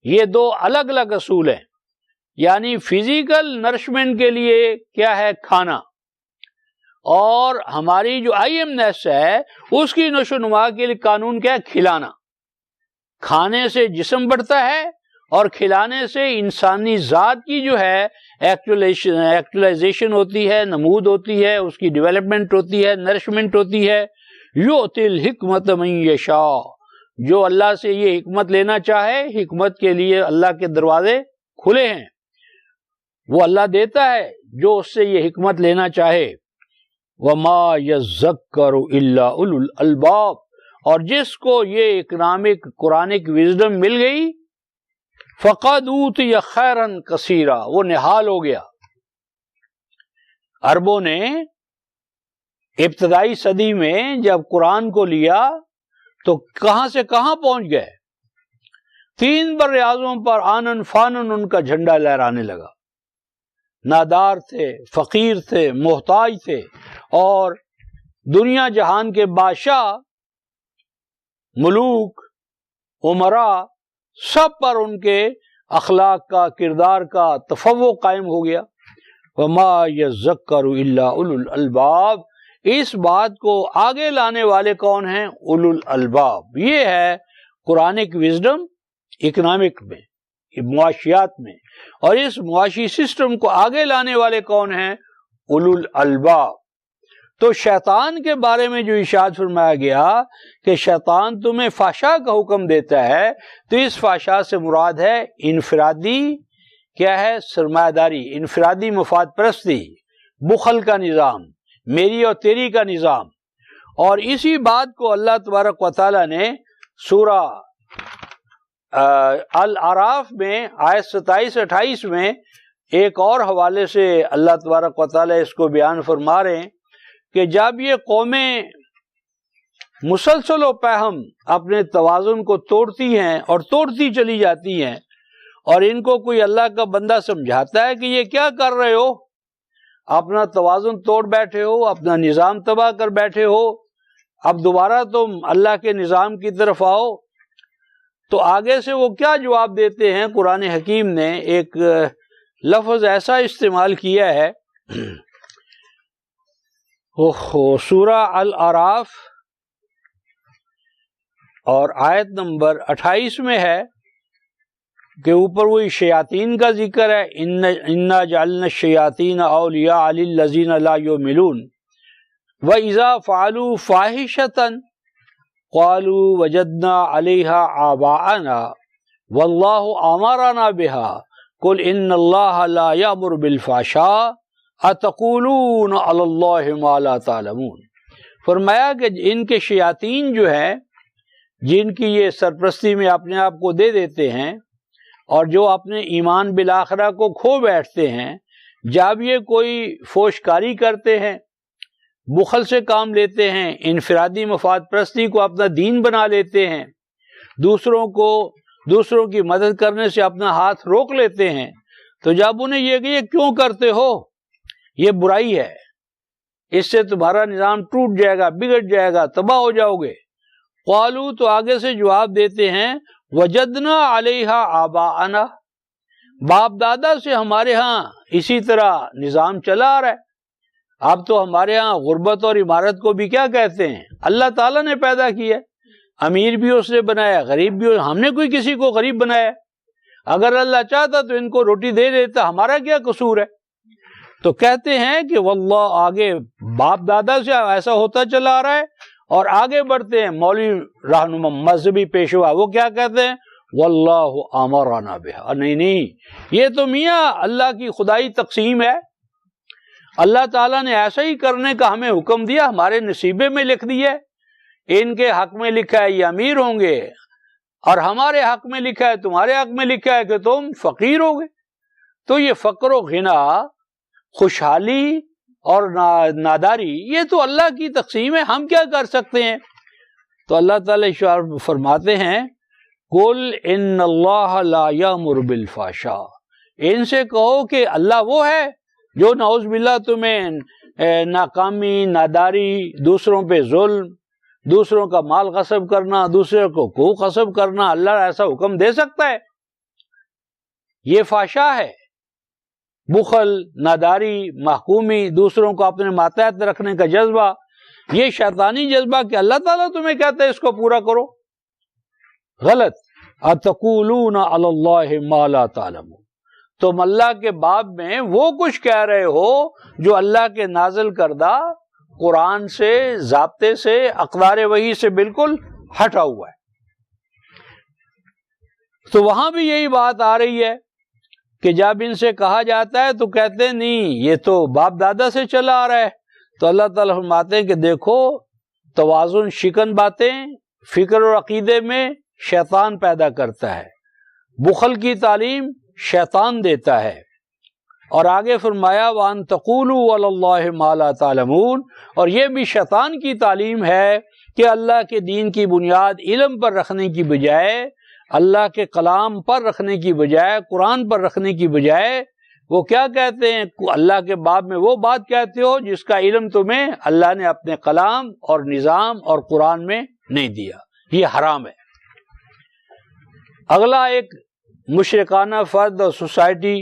یہ دو الگ الگ اصول ہیں. یعنی فزیکل نرشمنٹ کے لیے کیا ہے؟ کھانا. اور ہماری جو آئی ایمنیس ہے اس کی نشو نما کے لیے قانون کیا ہے؟ کھلانا. کھانے سے جسم بڑھتا ہے اور کھلانے سے انسانی ذات کی جو ہے ایکچولائزیشن ہوتی ہے، نمود ہوتی ہے، اس کی ڈیولپمنٹ ہوتی ہے، نرشمنٹ ہوتی ہے. یؤتی الحکمت من یشاء، جو اللہ سے یہ حکمت لینا چاہے، حکمت کے لیے اللہ کے دروازے کھلے ہیں، وہ اللہ دیتا ہے جو اس سے یہ حکمت لینا چاہے. وَمَا يَذَّكَّرُ إِلَّا أُولُو الْأَلْبَابِ، اور جس کو یہ اکنامک قرآنک وزڈم مل گئی، فَقَدْ أُوتِيَ خَيْرًا كَثِيرًا، وہ نہال ہو گیا. عربوں نے ابتدائی صدی میں جب قرآن کو لیا تو کہاں سے کہاں پہنچ گئے. 3 بر اعظموں پر آنن فانن ان کا جھنڈا لہرانے لگا. نادار تھے، فقیر تھے، محتاج تھے، اور دنیا جہان کے بادشاہ، ملوک، عمراء، سب پر ان کے اخلاق کا، کردار کا تفوق قائم ہو گیا. وَمَا يَذَّكَّرُ إِلَّا أُولُو الْأَلْبَابِ، اس بات کو آگے لانے والے کون ہیں؟ اولو الالباب. یہ ہے قرآنک وزڈم اکنامک میں، معاشیات میں. اور اس معاشی سسٹم کو آگے لانے والے کون ہیں؟ اولو الالباب. تو شیطان کے بارے میں جو ارشاد فرمایا گیا کہ شیطان تمہیں فحشاء کا حکم دیتا ہے، تو اس فحشاء سے مراد ہے انفرادی کیا ہے؟ سرمایہ داری، انفرادی مفاد پرستی، بخل کا نظام، میری اور تیری کا نظام. اور اسی بات کو اللہ تبارک و تعالیٰ نے سورہ الاعراف میں آیت 27-28 میں ایک اور حوالے سے اللہ تبارک و تعالیٰ اس کو بیان فرما رہے ہیں کہ جب یہ قومیں مسلسل و پہم اپنے توازن کو توڑتی ہیں اور توڑتی چلی جاتی ہیں، اور ان کو کوئی اللہ کا بندہ سمجھاتا ہے کہ یہ کیا کر رہے ہو، اپنا توازن توڑ بیٹھے ہو، اپنا نظام تباہ کر بیٹھے ہو، اب دوبارہ تم اللہ کے نظام کی طرف آؤ، تو آگے سے وہ کیا جواب دیتے ہیں؟ قرآن حکیم نے ایک لفظ ایسا استعمال کیا ہے، سورہ الاعراف اور آیت نمبر 28 میں ہے کہ اوپر وہی شیاطین کا ذکر ہے. اِنَّا جَعَلْنَا الشَّيَاطِينَ أَوْلِيَاءَ لِلَّذِينَ لَا يُؤْمِنُونَ وَإِذَا فَعَلُوا فَاحِشَةً قَالُوا وَجَدْنَا عَلَيْهَا آبَاءَنَا وَاللَّهُ أَمَرَنَا بِهَا قُلْ إِنَّ اللَّهَ لَا يَأْمُرُ بِالْفَحْشَاءِ أَتَقُولُونَ عَلَى اللَّهِ مَا لَا تَعْلَمُونَ. فرمایا کہ ان کے شیاطین جو ہیں، جن کی یہ سرپرستی میں اپنے آپ کو دے دیتے ہیں اور جو اپنے ایمان بالآخرہ کو کھو بیٹھتے ہیں، جب یہ کوئی فوشکاری کرتے ہیں، بخل سے کام لیتے ہیں، انفرادی مفاد پرستی کو اپنا دین بنا لیتے ہیں، دوسروں کی مدد کرنے سے اپنا ہاتھ روک لیتے ہیں، تو جب انہیں یہ کہ یہ کیوں کرتے ہو، یہ برائی ہے، اس سے تمہارا نظام ٹوٹ جائے گا، بگڑ جائے گا، تباہ ہو جاؤ گے. قالو، تو آگے سے جواب دیتے ہیں وجدنا علیہا آباءنا، باپ دادا سے ہمارے ہاں اسی طرح نظام چلا آ رہا ہے. اب تو ہمارے ہاں غربت اور عمارت کو بھی کیا کہتے ہیں؟ اللہ تعالیٰ نے پیدا کیا، امیر بھی اس نے بنایا، غریب بھی، ہم نے کوئی کسی کو غریب بنایا؟ اگر اللہ چاہتا تو ان کو روٹی دے دیتا، ہمارا کیا قصور ہے؟ تو کہتے ہیں کہ واللہ، آگے باپ دادا سے ایسا ہوتا چلا آ رہا ہے. اور آگے بڑھتے ہیں مولوی رہنما مذہبی پیشوا، وہ کیا کہتے ہیں؟ واللہ امرنا بہا. نہیں، یہ تو میاں اللہ کی خدائی تقسیم ہے. اللہ تعالیٰ نے ایسا ہی کرنے کا ہمیں حکم دیا، ہمارے نصیبے میں لکھ دیا. ان کے حق میں لکھا ہے یہ امیر ہوں گے، اور ہمارے حق میں لکھا ہے، تمہارے حق میں لکھا ہے کہ تم فقیر ہوگے. تو یہ فقر و غنا، خوشحالی اور ناداری، یہ تو اللہ کی تقسیم ہے، ہم کیا کر سکتے ہیں؟ تو اللہ تعالیٰ فرماتے ہیں قل ان اللہ لا یامر بالفحشاء، ان سے کہو کہ اللہ وہ ہے جو نعوذ باللہ تمہیں ناکامی، ناداری، دوسروں پہ ظلم، دوسروں کا مال غصب کرنا، دوسروں کو حقوق غصب کرنا، اللہ ایسا حکم دے سکتا ہے؟ یہ فحشاء ہے، بخل، ناداری، محکومی، دوسروں کو اپنے ماتحت رکھنے کا جذبہ، یہ شیطانی جذبہ کہ اللہ تعالیٰ تمہیں کہتا ہے اس کو پورا کرو، غلط۔ اتقولون علی اللہ ما لا تعلمون، تم اللہ کے باب میں وہ کچھ کہہ رہے ہو جو اللہ کے نازل کردہ قرآن سے، ضابطے سے، اقدار وحی سے بالکل ہٹا ہوا ہے۔ تو وہاں بھی یہی بات آ رہی ہے کہ جب ان سے کہا جاتا ہے تو کہتے ہیں نہیں یہ تو باپ دادا سے چلا آ رہا ہے۔ تو اللہ تعالیٰ فرماتے ہیں کہ دیکھو توازن شکن باتیں فکر اور عقیدے میں شیطان پیدا کرتا ہے، بخل کی تعلیم شیطان دیتا ہے، اور آگے فرمایا وَأَن تَقُولُوا عَلَى اللَّهِ مَا لَا تَعْلَمُونَ، اور یہ بھی شیطان کی تعلیم ہے کہ اللہ کے دین کی بنیاد علم پر رکھنے کی بجائے، اللہ کے کلام پر رکھنے کی بجائے، قرآن پر رکھنے کی بجائے وہ کیا کہتے ہیں؟ اللہ کے باب میں وہ بات کہتے ہو جس کا علم تمہیں اللہ نے اپنے کلام اور نظام اور قرآن میں نہیں دیا، یہ حرام ہے۔ اگلا ایک مشرکانہ فرد اور سوسائٹی،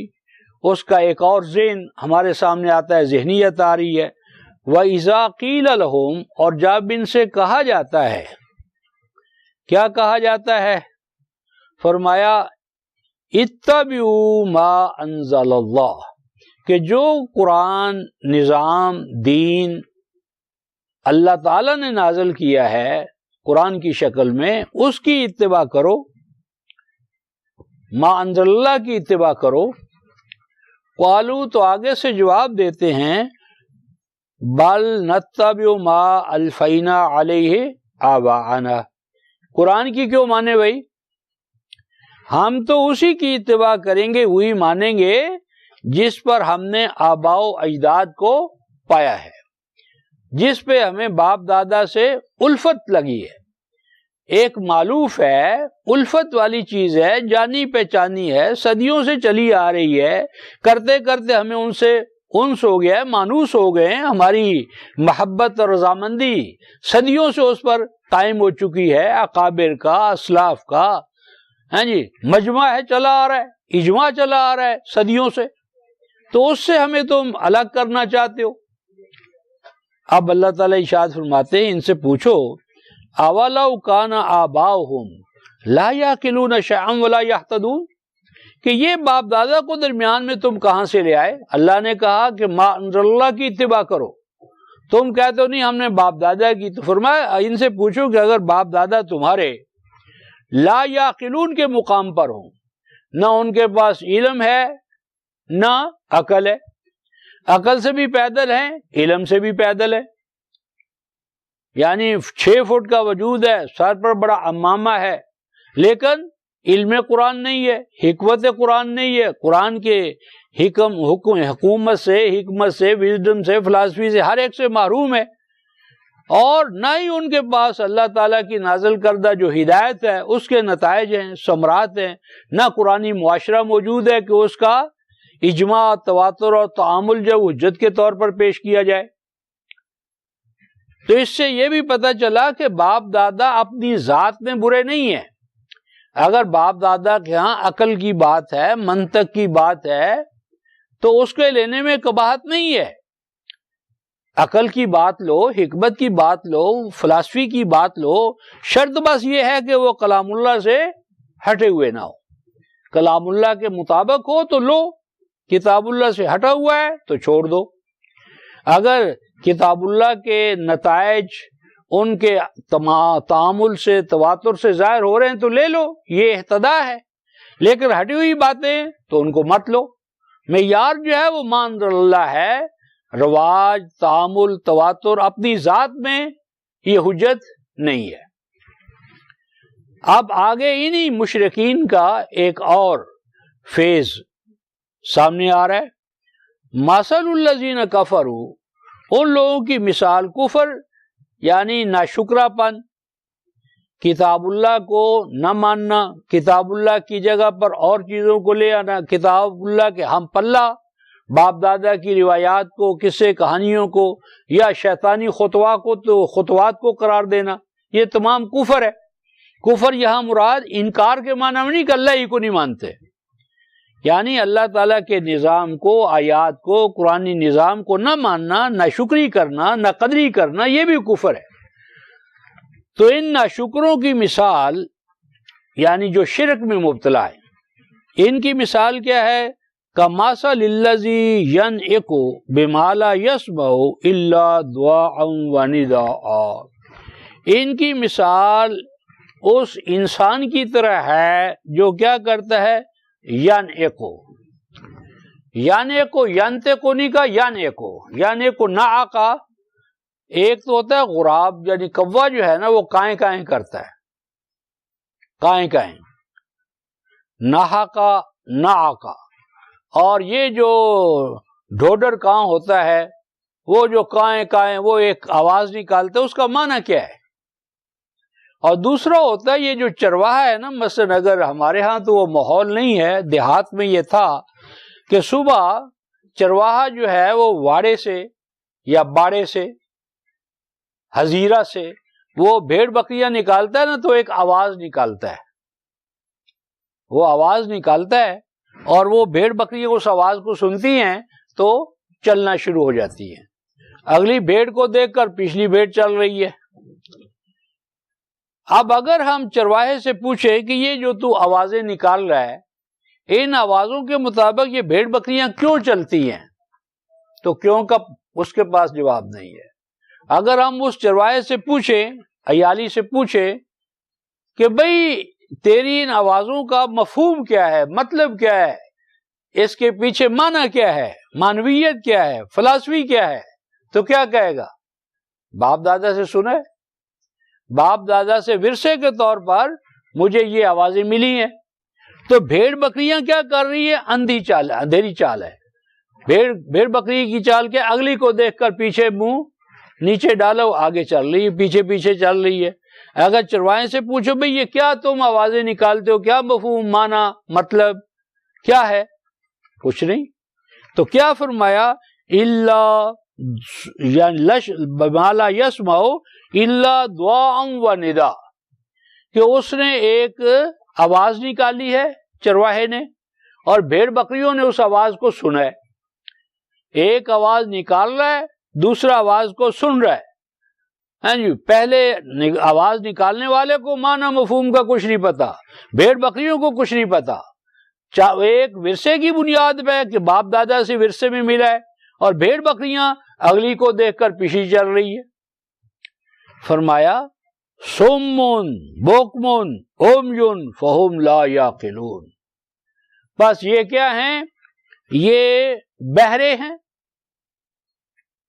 اس کا ایک اور ذہن ہمارے سامنے آتا ہے، ذہنیت آ رہی ہے۔ وَإِذَا قِيلَ لَهُمْ، اور جب ان سے کہا جاتا ہے، کیا کہا جاتا ہے؟ فرمایا اتبعوا ما انزل اللہ، کہ جو قرآن، نظام، دین اللہ تعالیٰ نے نازل کیا ہے قرآن کی شکل میں، اس کی اتباع کرو، ما انزل اللہ کی اتباع کرو۔ قالوا، تو آگے سے جواب دیتے ہیں بل نتبع ما الفینا علیہ آباءنا، قرآن کی کیوں مانے بھائی؟ ہم تو اسی کی اتباع کریں گے، وہی مانیں گے جس پر ہم نے آباء و اجداد کو پایا ہے، جس پہ ہمیں باپ دادا سے الفت لگی ہے۔ ایک مالوف ہے، الفت والی چیز ہے، جانی پہچانی ہے، صدیوں سے چلی آ رہی ہے، کرتے کرتے ہمیں ان سے انس ہو گیا ہے، مانوس ہو گئے ہیں، ہماری محبت اور رضامندی صدیوں سے اس پر قائم ہو چکی ہے، اکابر کا، اسلاف کا، ہاں جی، مجمع ہے، چلا آ رہا ہے، اجماع چلا آ رہا ہے صدیوں سے، تو اس سے ہمیں تم الگ کرنا چاہتے ہو۔ اب اللہ تعالیٰ ارشاد فرماتے ہیں ان سے پوچھو اولو کان آباؤہم لا یعقلون شیئا ولا یہتدون، کہ یہ باپ دادا کو درمیان میں تم کہاں سے لے آئے؟ اللہ نے کہا کہ ما انزل اللہ کی اتباع کرو، تم کہتے ہو نہیں ہم نے باپ دادا کی۔ تو فرمایا ان سے پوچھو کہ اگر باپ دادا تمہارے لا یعقلون کے مقام پر ہوں، نہ ان کے پاس علم ہے نہ عقل ہے، عقل سے بھی پیدل ہیں، علم سے بھی پیدل ہے، یعنی 6 فٹ کا وجود ہے، سر پر بڑا عمامہ ہے، لیکن علم قرآن نہیں ہے، حکمت قرآن نہیں ہے، قرآن کے حکومت سے، حکمت سے، وزڈم سے، فلاسفی سے، ہر ایک سے محروم ہے، اور نہ ہی ان کے پاس اللہ تعالیٰ کی نازل کردہ جو ہدایت ہے اس کے نتائج ہیں، ثمرات ہیں، نہ قرآنی معاشرہ موجود ہے کہ اس کا اجماع، تواتر اور تعامل جو حجت کے طور پر پیش کیا جائے۔ تو اس سے یہ بھی پتہ چلا کہ باپ دادا اپنی ذات میں برے نہیں ہیں۔ اگر باپ دادا کے ہاں عقل کی بات ہے، منطق کی بات ہے، تو اس کے لینے میں قباحت نہیں ہے۔ عقل کی بات لو، حکمت کی بات لو، فلسفی کی بات لو، شرط بس یہ ہے کہ وہ کلام اللہ سے ہٹے ہوئے نہ ہو۔ کلام اللہ کے مطابق ہو تو لو، کتاب اللہ سے ہٹا ہوا ہے تو چھوڑ دو۔ اگر کتاب اللہ کے نتائج ان کے تعامل سے، تواتر سے ظاہر ہو رہے ہیں تو لے لو، یہ اہتدا ہے، لیکن ہٹی ہوئی باتیں تو ان کو مت لو۔ معیار جو ہے وہ ما انزل اللہ ہے، رواج، تعامل، تواتر اپنی ذات میں یہ حجت نہیں ہے۔ اب آگے انہی مشرکین کا ایک اور فیز سامنے آ رہا ہے۔ مثل الذین کفروا ان لوگوں کی مثال کفر یعنی ناشکرا پن، کتاب اللہ کو نہ ماننا، کتاب اللہ کی جگہ پر اور چیزوں کو لے آنا، کتاب اللہ کے ہم پلہ، باپ دادا کی روایات کو، قصے کہانیوں کو یا شیطانی خطوات کو قرار دینا، یہ تمام کفر ہے۔ کفر یہاں مراد انکار کے معنی میں نہیں کہ اللہ ہی کو نہیں مانتے، یعنی اللہ تعالیٰ کے نظام کو، آیات کو، قرآنی نظام کو نہ ماننا، نہ شکری کرنا، نہ قدری کرنا، یہ بھی کفر ہے۔ تو ان ناشکروں کی مثال یعنی جو شرک میں مبتلا ہے، ان کی مثال کیا ہے؟ کمثل الذی ینعق بما لا یسمع الا دعاء ونداء، ان کی مثال اس انسان کی طرح ہے جو کیا کرتا ہے؟ ینعق، ینعق، ینطق نہیں کا ینعق، ینعق نعق، ایک تو ہوتا ہے غراب یعنی کوا جو ہے نا وہ کائیں کائیں کرتا ہے، کائیں کائیں، نحقا نعقا، اور یہ جو ڈھوڈر کاں ہوتا ہے وہ جو کائیں کائیں وہ ایک آواز نکالتا ہے، اس کا معنی کیا ہے؟ اور دوسرا ہوتا ہے یہ جو چرواہا ہے نا، مثلا اگر ہمارے ہاں تو وہ ماحول نہیں ہے، دیہات میں یہ تھا کہ صبح چرواہا جو ہے وہ واڑے سے یا باڑے سے، حزیرہ سے وہ بھیڑ بکریاں نکالتا ہے نا تو ایک آواز نکالتا ہے، وہ آواز نکالتا ہے اور وہ بھیڑ بکریاں اس آواز کو سنتی ہیں تو چلنا شروع ہو جاتی ہیں، اگلی بھیڑ کو دیکھ کر پچھلی بھیڑ چل رہی ہے۔ اب اگر ہم چرواہے سے پوچھیں کہ یہ جو تو آوازیں نکال رہا ہے، ان آوازوں کے مطابق یہ بھیڑ بکریاں کیوں چلتی ہیں، تو کیوں کا اس کے پاس جواب نہیں ہے۔ اگر ہم اس چرواہے سے پوچھیں، عیالی سے پوچھیں کہ بھئی تیری ان آوازوں کا مفہوم کیا ہے، مطلب کیا ہے، اس کے پیچھے معنی کیا ہے، معنویت کیا ہے، فلسفی کیا ہے، تو کیا کہے گا؟ باپ دادا سے سنے، باپ دادا سے ورثے کے طور پر مجھے یہ آوازیں ملی ہیں۔ تو بھیڑ بکریاں کیا کر رہی ہے؟ اندھی چال ہے، اندھیری چال ہے۔ بھیڑ بکری کی چال کے اگلی کو دیکھ کر پیچھے منہ نیچے ڈالو، آگے چل رہی ہے، پیچھے پیچھے چل رہی ہے۔ اگر چرواہے سے پوچھو بھئی یہ کیا تم آوازیں نکالتے ہو، کیا مفہوم، معنی، مطلب کیا ہے، کچھ نہیں۔ تو کیا فرمایا؟ الا بما لا یسمع الا دعاء و نداء، کہ اس نے ایک آواز نکالی ہے چرواہے نے، اور بھیڑ بکریوں نے اس آواز کو سنا ہے۔ ایک آواز نکال رہا ہے، دوسرا آواز کو سن رہا ہے۔ ہاں جی، پہلے آواز نکالنے والے کو معنی مفہوم کا کچھ نہیں پتا، بھیڑ بکریوں کو کچھ نہیں پتا، ایک ورثے کی بنیاد پہ کہ باپ دادا سے ورثے میں ملا ہے، اور بھیڑ بکریاں اگلی کو دیکھ کر پیچھے چل رہی ہے۔ فرمایا صم بکم عمی فہم لا یعقلون، بس یہ کیا ہیں؟ یہ بہرے ہیں،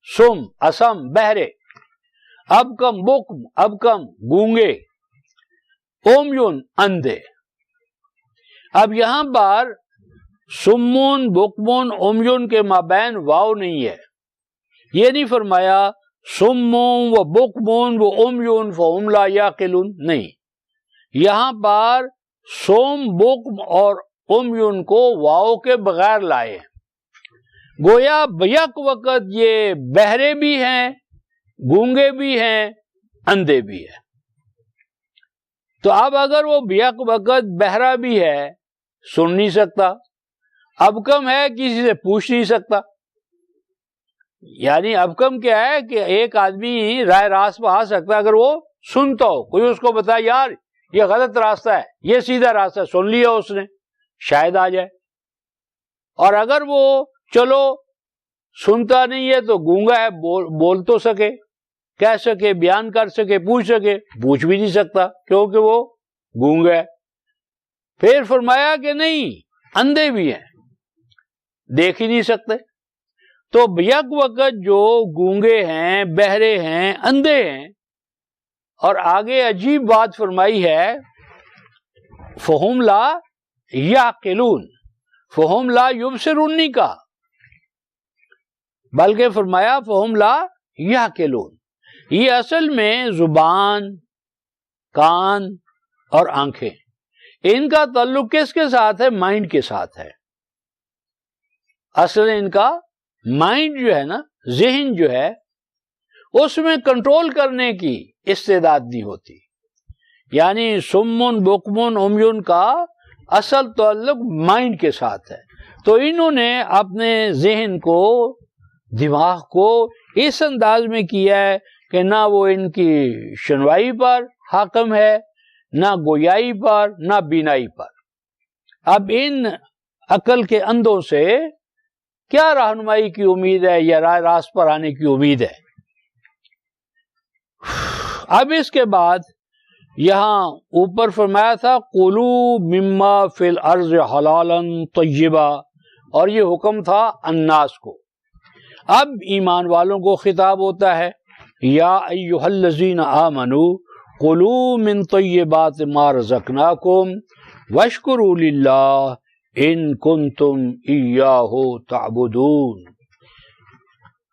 سم اسم بہرے، اب کم بکم اب کم گونگے، عمی اندھے۔ اب یہاں پر سمون بکمون عمیون کے مابین واو نہیں ہے، یہ نہیں فرمایا سمون و بکمون و عمیون فہم لا یعقلون، نہیں، یہاں پر سم بکم اور عمیون کو واو کے بغیر لائے، گویا بیک وقت یہ بہرے بھی ہیں، گونگے بھی ہیں، اندھے بھی ہیں۔ تو اب اگر وہ بیک وقت بہرا بھی ہے، سن نہیں سکتا، اب کم ہے کسی سے پوچھ نہیں سکتا، یعنی اب کم کیا ہے کہ ایک آدمی رائے راست پہ آ سکتا ہے اگر وہ سنتا ہو، کوئی اس کو بتائے یار یہ غلط راستہ ہے، یہ سیدھا راستہ ہے، سن لیا اس نے، شاید آ جائے۔ اور اگر وہ چلو سنتا نہیں ہے تو گونگا ہے، بول تو سکے، کہہ سکے، بیان کر سکے، پوچھ سکے، پوچھ بھی نہیں سکتا کیونکہ وہ گونگا ہے۔ پھر فرمایا کہ نہیں، اندھے بھی ہیں، دیکھ ہی نہیں سکتے۔ تو یک وقت جو گونگے ہیں، بہرے ہیں، اندھے ہیں، اور آگے عجیب بات فرمائی ہے فہم لا یعقلون، فہم لا یبصرون نہیں کہا، بلکہ فرمایا فہم لا یعقلون، یہ اصل میں زبان، کان اور آنکھیں، ان کا تعلق کس کے ساتھ ہے؟ مائنڈ کے ساتھ ہے۔ اصل ان کا مائنڈ جو ہے نا، ذہن جو ہے، اس میں کنٹرول کرنے کی استعداد نہیں ہوتی۔ یعنی سمن بکمن عمیون کا اصل تعلق مائنڈ کے ساتھ ہے۔ تو انہوں نے اپنے ذہن کو، دماغ کو اس انداز میں کیا ہے کہ نہ وہ ان کی شنوائی پر حاکم ہے، نہ گویائی پر، نہ بینائی پر۔ اب ان عقل کے اندھوں سے کیا رہنمائی کی امید ہے یا راہ راست پر آنے کی امید ہے؟ اب اس کے بعد یہاں اوپر فرمایا تھا قُلُوا مِمَّا فِي الْأَرْضِ حَلَالًا طَيِّبًا، اور یہ حکم تھا الناس کو۔ اب ایمان والوں کو خطاب ہوتا ہے، یا ایھا الذین آمنوا کلوا من طیبات ما رزقناکم واشکروا للہ ان کنتم ایاہ تعبدون۔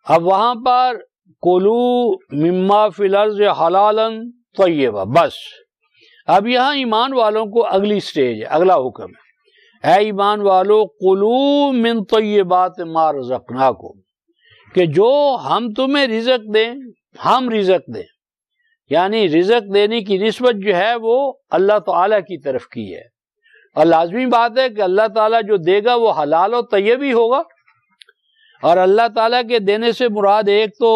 اب وہاں پر کلوا مما فی الارض حلالا طیبا، بس اب یہاں ایمان والوں کو اگلی سٹیج ہے، اگلا حکم ہے، اے ایمان والو کلوا من طیبات ما رزقناکم، کہ جو ہم تمہیں رزق دیں، ہم رزق دیں، یعنی رزق دینے کی نسبت جو ہے وہ اللہ تعالیٰ کی طرف کی ہے، اور لازمی بات ہے کہ اللہ تعالیٰ جو دے گا وہ حلال و طیب ہی ہوگا۔ اور اللہ تعالیٰ کے دینے سے مراد ایک تو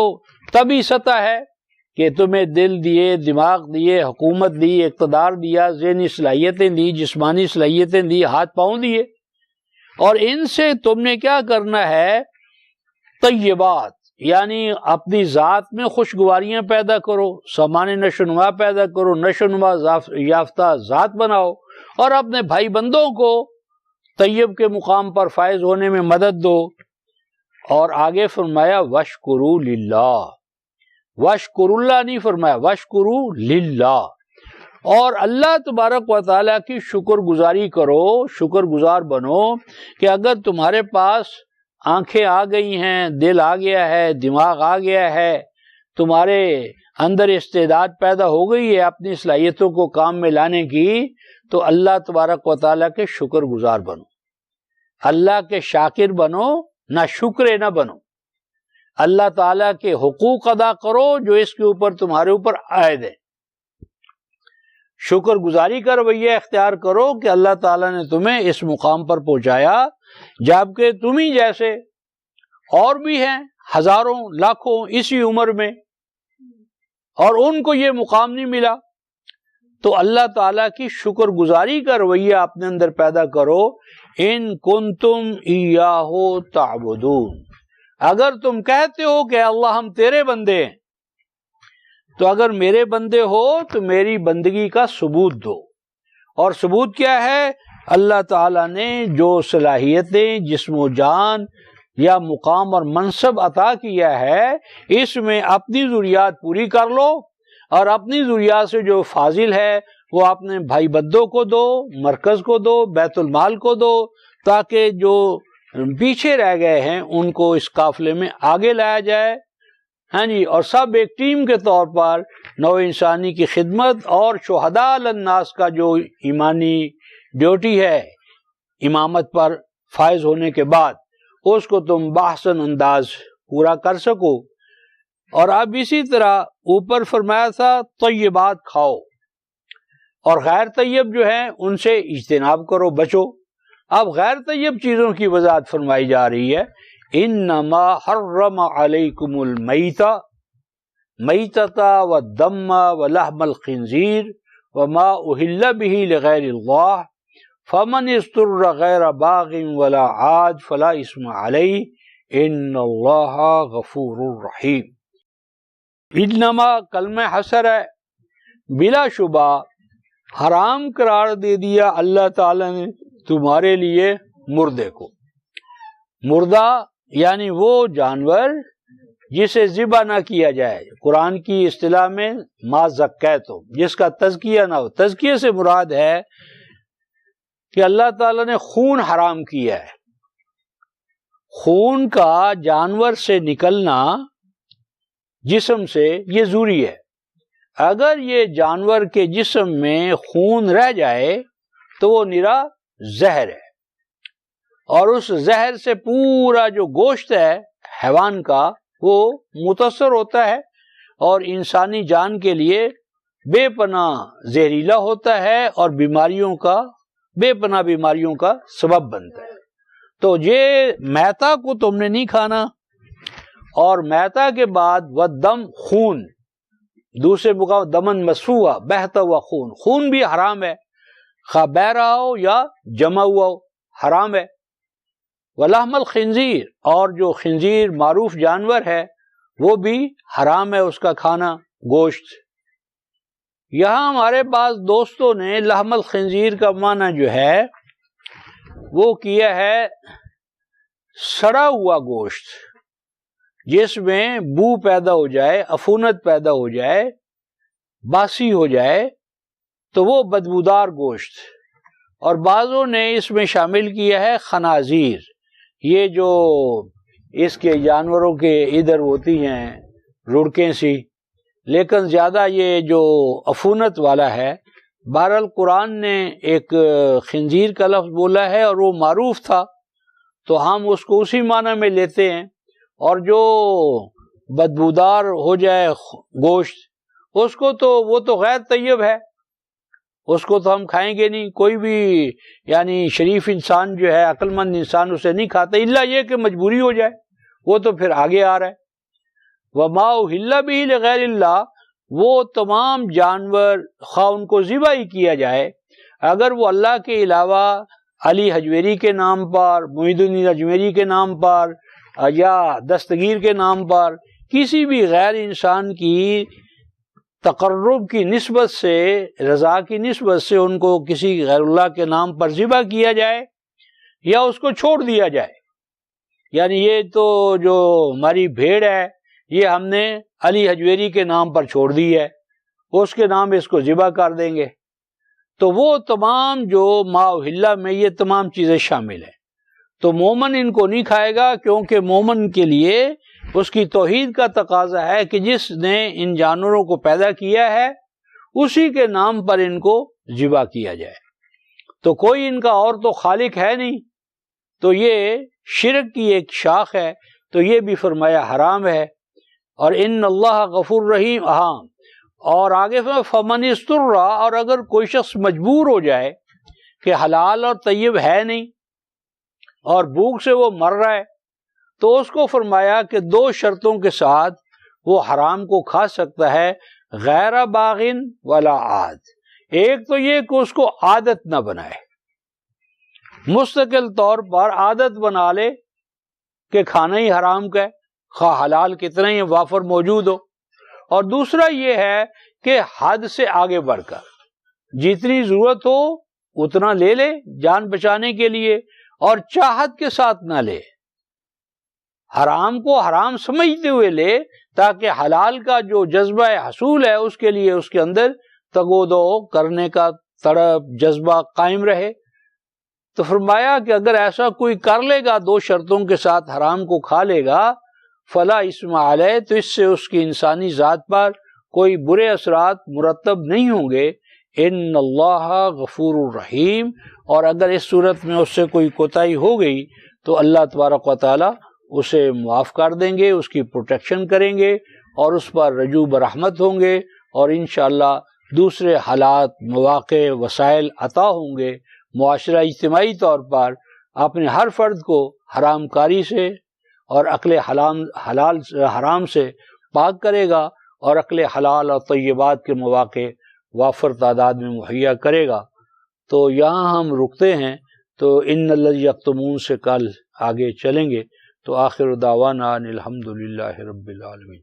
طبعی سطح ہے کہ تمہیں دل دیے، دماغ دیے، حکومت دی، اقتدار دیا، ذہنی صلاحیتیں دی، جسمانی صلاحیتیں دی، ہاتھ پاؤں دیے، اور ان سے تم نے کیا کرنا ہے؟ طیبات، یعنی اپنی ذات میں خوشگواریاں پیدا کرو، سامان نشوونما پیدا کرو، نشوونما یافتہ ذات بناؤ، اور اپنے بھائی بندوں کو طیب کے مقام پر فائز ہونے میں مدد دو۔ اور آگے فرمایا واشکروا للہ، واشکر اللہ نہیں فرمایا، واشکروا للہ، اور اللہ تبارک و تعالیٰ کی شکر گزاری کرو، شکر گزار بنو کہ اگر تمہارے پاس آنکھیں آ گئی ہیں، دل آ گیا ہے، دماغ آ گیا ہے، تمہارے اندر استعداد پیدا ہو گئی ہے اپنی صلاحیتوں کو کام میں لانے کی، تو اللہ تبارک و تعالیٰ کے شکر گزار بنو، اللہ کے شاکر بنو، نہ شکر نہ بنو۔ اللہ تعالیٰ کے حقوق ادا کرو جو اس کے اوپر تمہارے اوپر عائد ہے، شکر گزاری کا رویہ اختیار کرو کہ اللہ تعالیٰ نے تمہیں اس مقام پر پہنچایا، جبکہ تم ہی جیسے اور بھی ہیں ہزاروں لاکھوں اسی عمر میں، اور ان کو یہ مقام نہیں ملا۔ تو اللہ تعالیٰ کی شکر گزاری کا رویہ اپنے اندر پیدا کرو، ان کنتم ایاہ تعبدون، اگر تم کہتے ہو کہ اللہ ہم تیرے بندے ہیں، تو اگر میرے بندے ہو تو میری بندگی کا ثبوت دو۔ اور ثبوت کیا ہے؟ اللہ تعالیٰ نے جو صلاحیتیں جسم و جان یا مقام اور منصب عطا کیا ہے، اس میں اپنی ضروریات پوری کر لو، اور اپنی ضروریات سے جو فاضل ہے وہ اپنے بھائی بندوں کو دو، مرکز کو دو، بیت المال کو دو، تاکہ جو پیچھے رہ گئے ہیں ان کو اس قافلے میں آگے لایا جائے، ہاں جی، اور سب ایک ٹیم کے طور پر نوع انسانی کی خدمت اور شہداء علی الناس کا جو ایمانی ڈیوٹی ہے امامت پر فائز ہونے کے بعد، اس کو تم بحسن انداز پورا کر سکو۔ اور اب اسی طرح اوپر فرمایا تھا طیبات کھاؤ، اور غیر طیب جو ہیں ان سے اجتناب کرو، بچو۔ اب غیر طیب چیزوں کی وضاحت فرمائی جا رہی ہے، انما حرم علیکم المیتہ، میتۃ والدم ولحم الخنزیر وما اہل بہ لغیر اللہ فمن اضطر غیر باغ ولا عاد فلا اثم علیہ ان اللہ غفور رحیم۔ انما کلمہ حسر ہے، بلا شبہ حرام قرار دے دیا اللہ تعالی نے تمہارے لیے مردے کو۔ مردہ یعنی وہ جانور جسے ذبح نہ کیا جائے، قرآن کی اصطلاح میں ما زکیتم، جس کا تزکیہ نہ ہو۔ تزکیے سے مراد ہے کہ اللہ تعالیٰ نے خون حرام کیا ہے، خون کا جانور سے نکلنا جسم سے یہ ضروری ہے. اگر یہ جانور کے جسم میں خون رہ جائے تو وہ نرا زہر ہے، اور اس زہر سے پورا جو گوشت ہے حیوان کا وہ متاثر ہوتا ہے اور انسانی جان کے لیے بے پناہ زہریلا ہوتا ہے اور بے پناہ بیماریوں کا سبب بنتا ہے. تو یہ میتا کو تم نے نہیں کھانا. اور میتا کے بعد والدم خون، دوسرے مقام دمن مسفوحا بہتا ہوا خون بھی حرام ہے، خواہ بہ رہا ہو یا جمع ہوا ہو حرام ہے. ولحم الخنزیر، اور جو خنزیر معروف جانور ہے وہ بھی حرام ہے اس کا کھانا گوشت. یہاں ہمارے بعض دوستوں نے لحم الخنزیر کا معنی جو ہے وہ کیا ہے سڑا ہوا گوشت، جس میں بو پیدا ہو جائے، عفونت پیدا ہو جائے، باسی ہو جائے تو وہ بدبودار گوشت. اور بعضوں نے اس میں شامل کیا ہے خنازیر، یہ جو اس کے جانوروں کے ادھر ہوتی ہیں رڑکیں سی، لیکن زیادہ یہ جو عفونت والا ہے. بہرحال قرآن نے ایک خنزیر کا لفظ بولا ہے اور وہ معروف تھا تو ہم اس کو اسی معنی میں لیتے ہیں. اور جو بدبودار ہو جائے گوشت اس کو تو وہ تو غیر طیب ہے، اس کو تو ہم کھائیں گے نہیں. کوئی بھی یعنی شریف انسان جو ہے، عقل مند انسان اسے نہیں کھاتا، الا یہ کہ مجبوری ہو جائے، وہ تو پھر آگے آ رہا ہے. وَمَا أُحِلَّ بِهِ لِغَيْرِ اللَّهِ، وہ تمام جانور خواہ ان کو ذبح ہی کیا جائے، اگر وہ اللہ کے علاوہ علی حجویری کے نام پر، معید الدین اجمیری کے نام پر یا دستگیر کے نام پر کسی بھی غیر انسان کی تقرب کی نسبت سے، رضا کی نسبت سے ان کو کسی غیر اللہ کے نام پر ذبح کیا جائے یا اس کو چھوڑ دیا جائے. یعنی یہ تو جو ہماری بھیڑ ہے یہ ہم نے علی حجویری کے نام پر چھوڑ دی ہے، اس کے نام اس کو ذبح کر دیں گے. تو وہ تمام جو ما احل میں یہ تمام چیزیں شامل ہیں. تو مومن ان کو نہیں کھائے گا، کیونکہ مومن کے لیے اس کی توحید کا تقاضا ہے کہ جس نے ان جانوروں کو پیدا کیا ہے اسی کے نام پر ان کو ذبح کیا جائے. تو کوئی ان کا اور تو خالق ہے نہیں، تو یہ شرک کی ایک شاخ ہے، تو یہ بھی فرمایا حرام ہے. اور ان اللہ غفور رحیم. ہاں، اور آگے فمن استر، اور اگر کوئی شخص مجبور ہو جائے کہ حلال اور طیب ہے نہیں اور بھوک سے وہ مر رہا ہے، تو اس کو فرمایا کہ 2 شرطوں کے ساتھ وہ حرام کو کھا سکتا ہے، غیر باغن ولا عاد. ایک تو یہ کہ اس کو عادت نہ بنائے، مستقل طور پر عادت بنا لے کہ کھانا ہی حرام کا ہے، خواہ حلال کتنا ہی وافر موجود ہو. اور دوسرا یہ ہے کہ حد سے آگے بڑھ کر جتنی ضرورت ہو اتنا لے لے جان بچانے کے لیے، اور چاہت کے ساتھ نہ لے، حرام کو حرام سمجھتے ہوئے لے، تاکہ حلال کا جو جذبہ حصول ہے اس کے لیے اس کے اندر تگودو کرنے کا تڑپ جذبہ قائم رہے. تو فرمایا کہ اگر ایسا کوئی کر لے گا 2 شرطوں کے ساتھ حرام کو کھا لے گا، فلا اسم علیہ، تو اس سے اس کی انسانی ذات پر کوئی برے اثرات مرتب نہیں ہوں گے. ان اللہ غفور الرحیم، اور اگر اس صورت میں اس سے کوئی کوتاہی ہو گئی تو اللہ تبارک و تعالی اسے معاف کر دیں گے، اس کی پروٹیکشن کریں گے اور اس پر رجوع برحمت ہوں گے، اور انشاءاللہ دوسرے حالات، مواقع، وسائل عطا ہوں گے. معاشرہ اجتماعی طور پر اپنے ہر فرد کو حرام کاری سے اور عقل حرام سے پاک کرے گا، اور عقل حلال اور طیبات کے مواقع وافر تعداد میں مہیا کرے گا. تو یہاں ہم رکتے ہیں، تو ان الذی یکتمون سے کل آگے چلیں گے. تو آخر دعوانا ان الحمدللہ رب العالمین.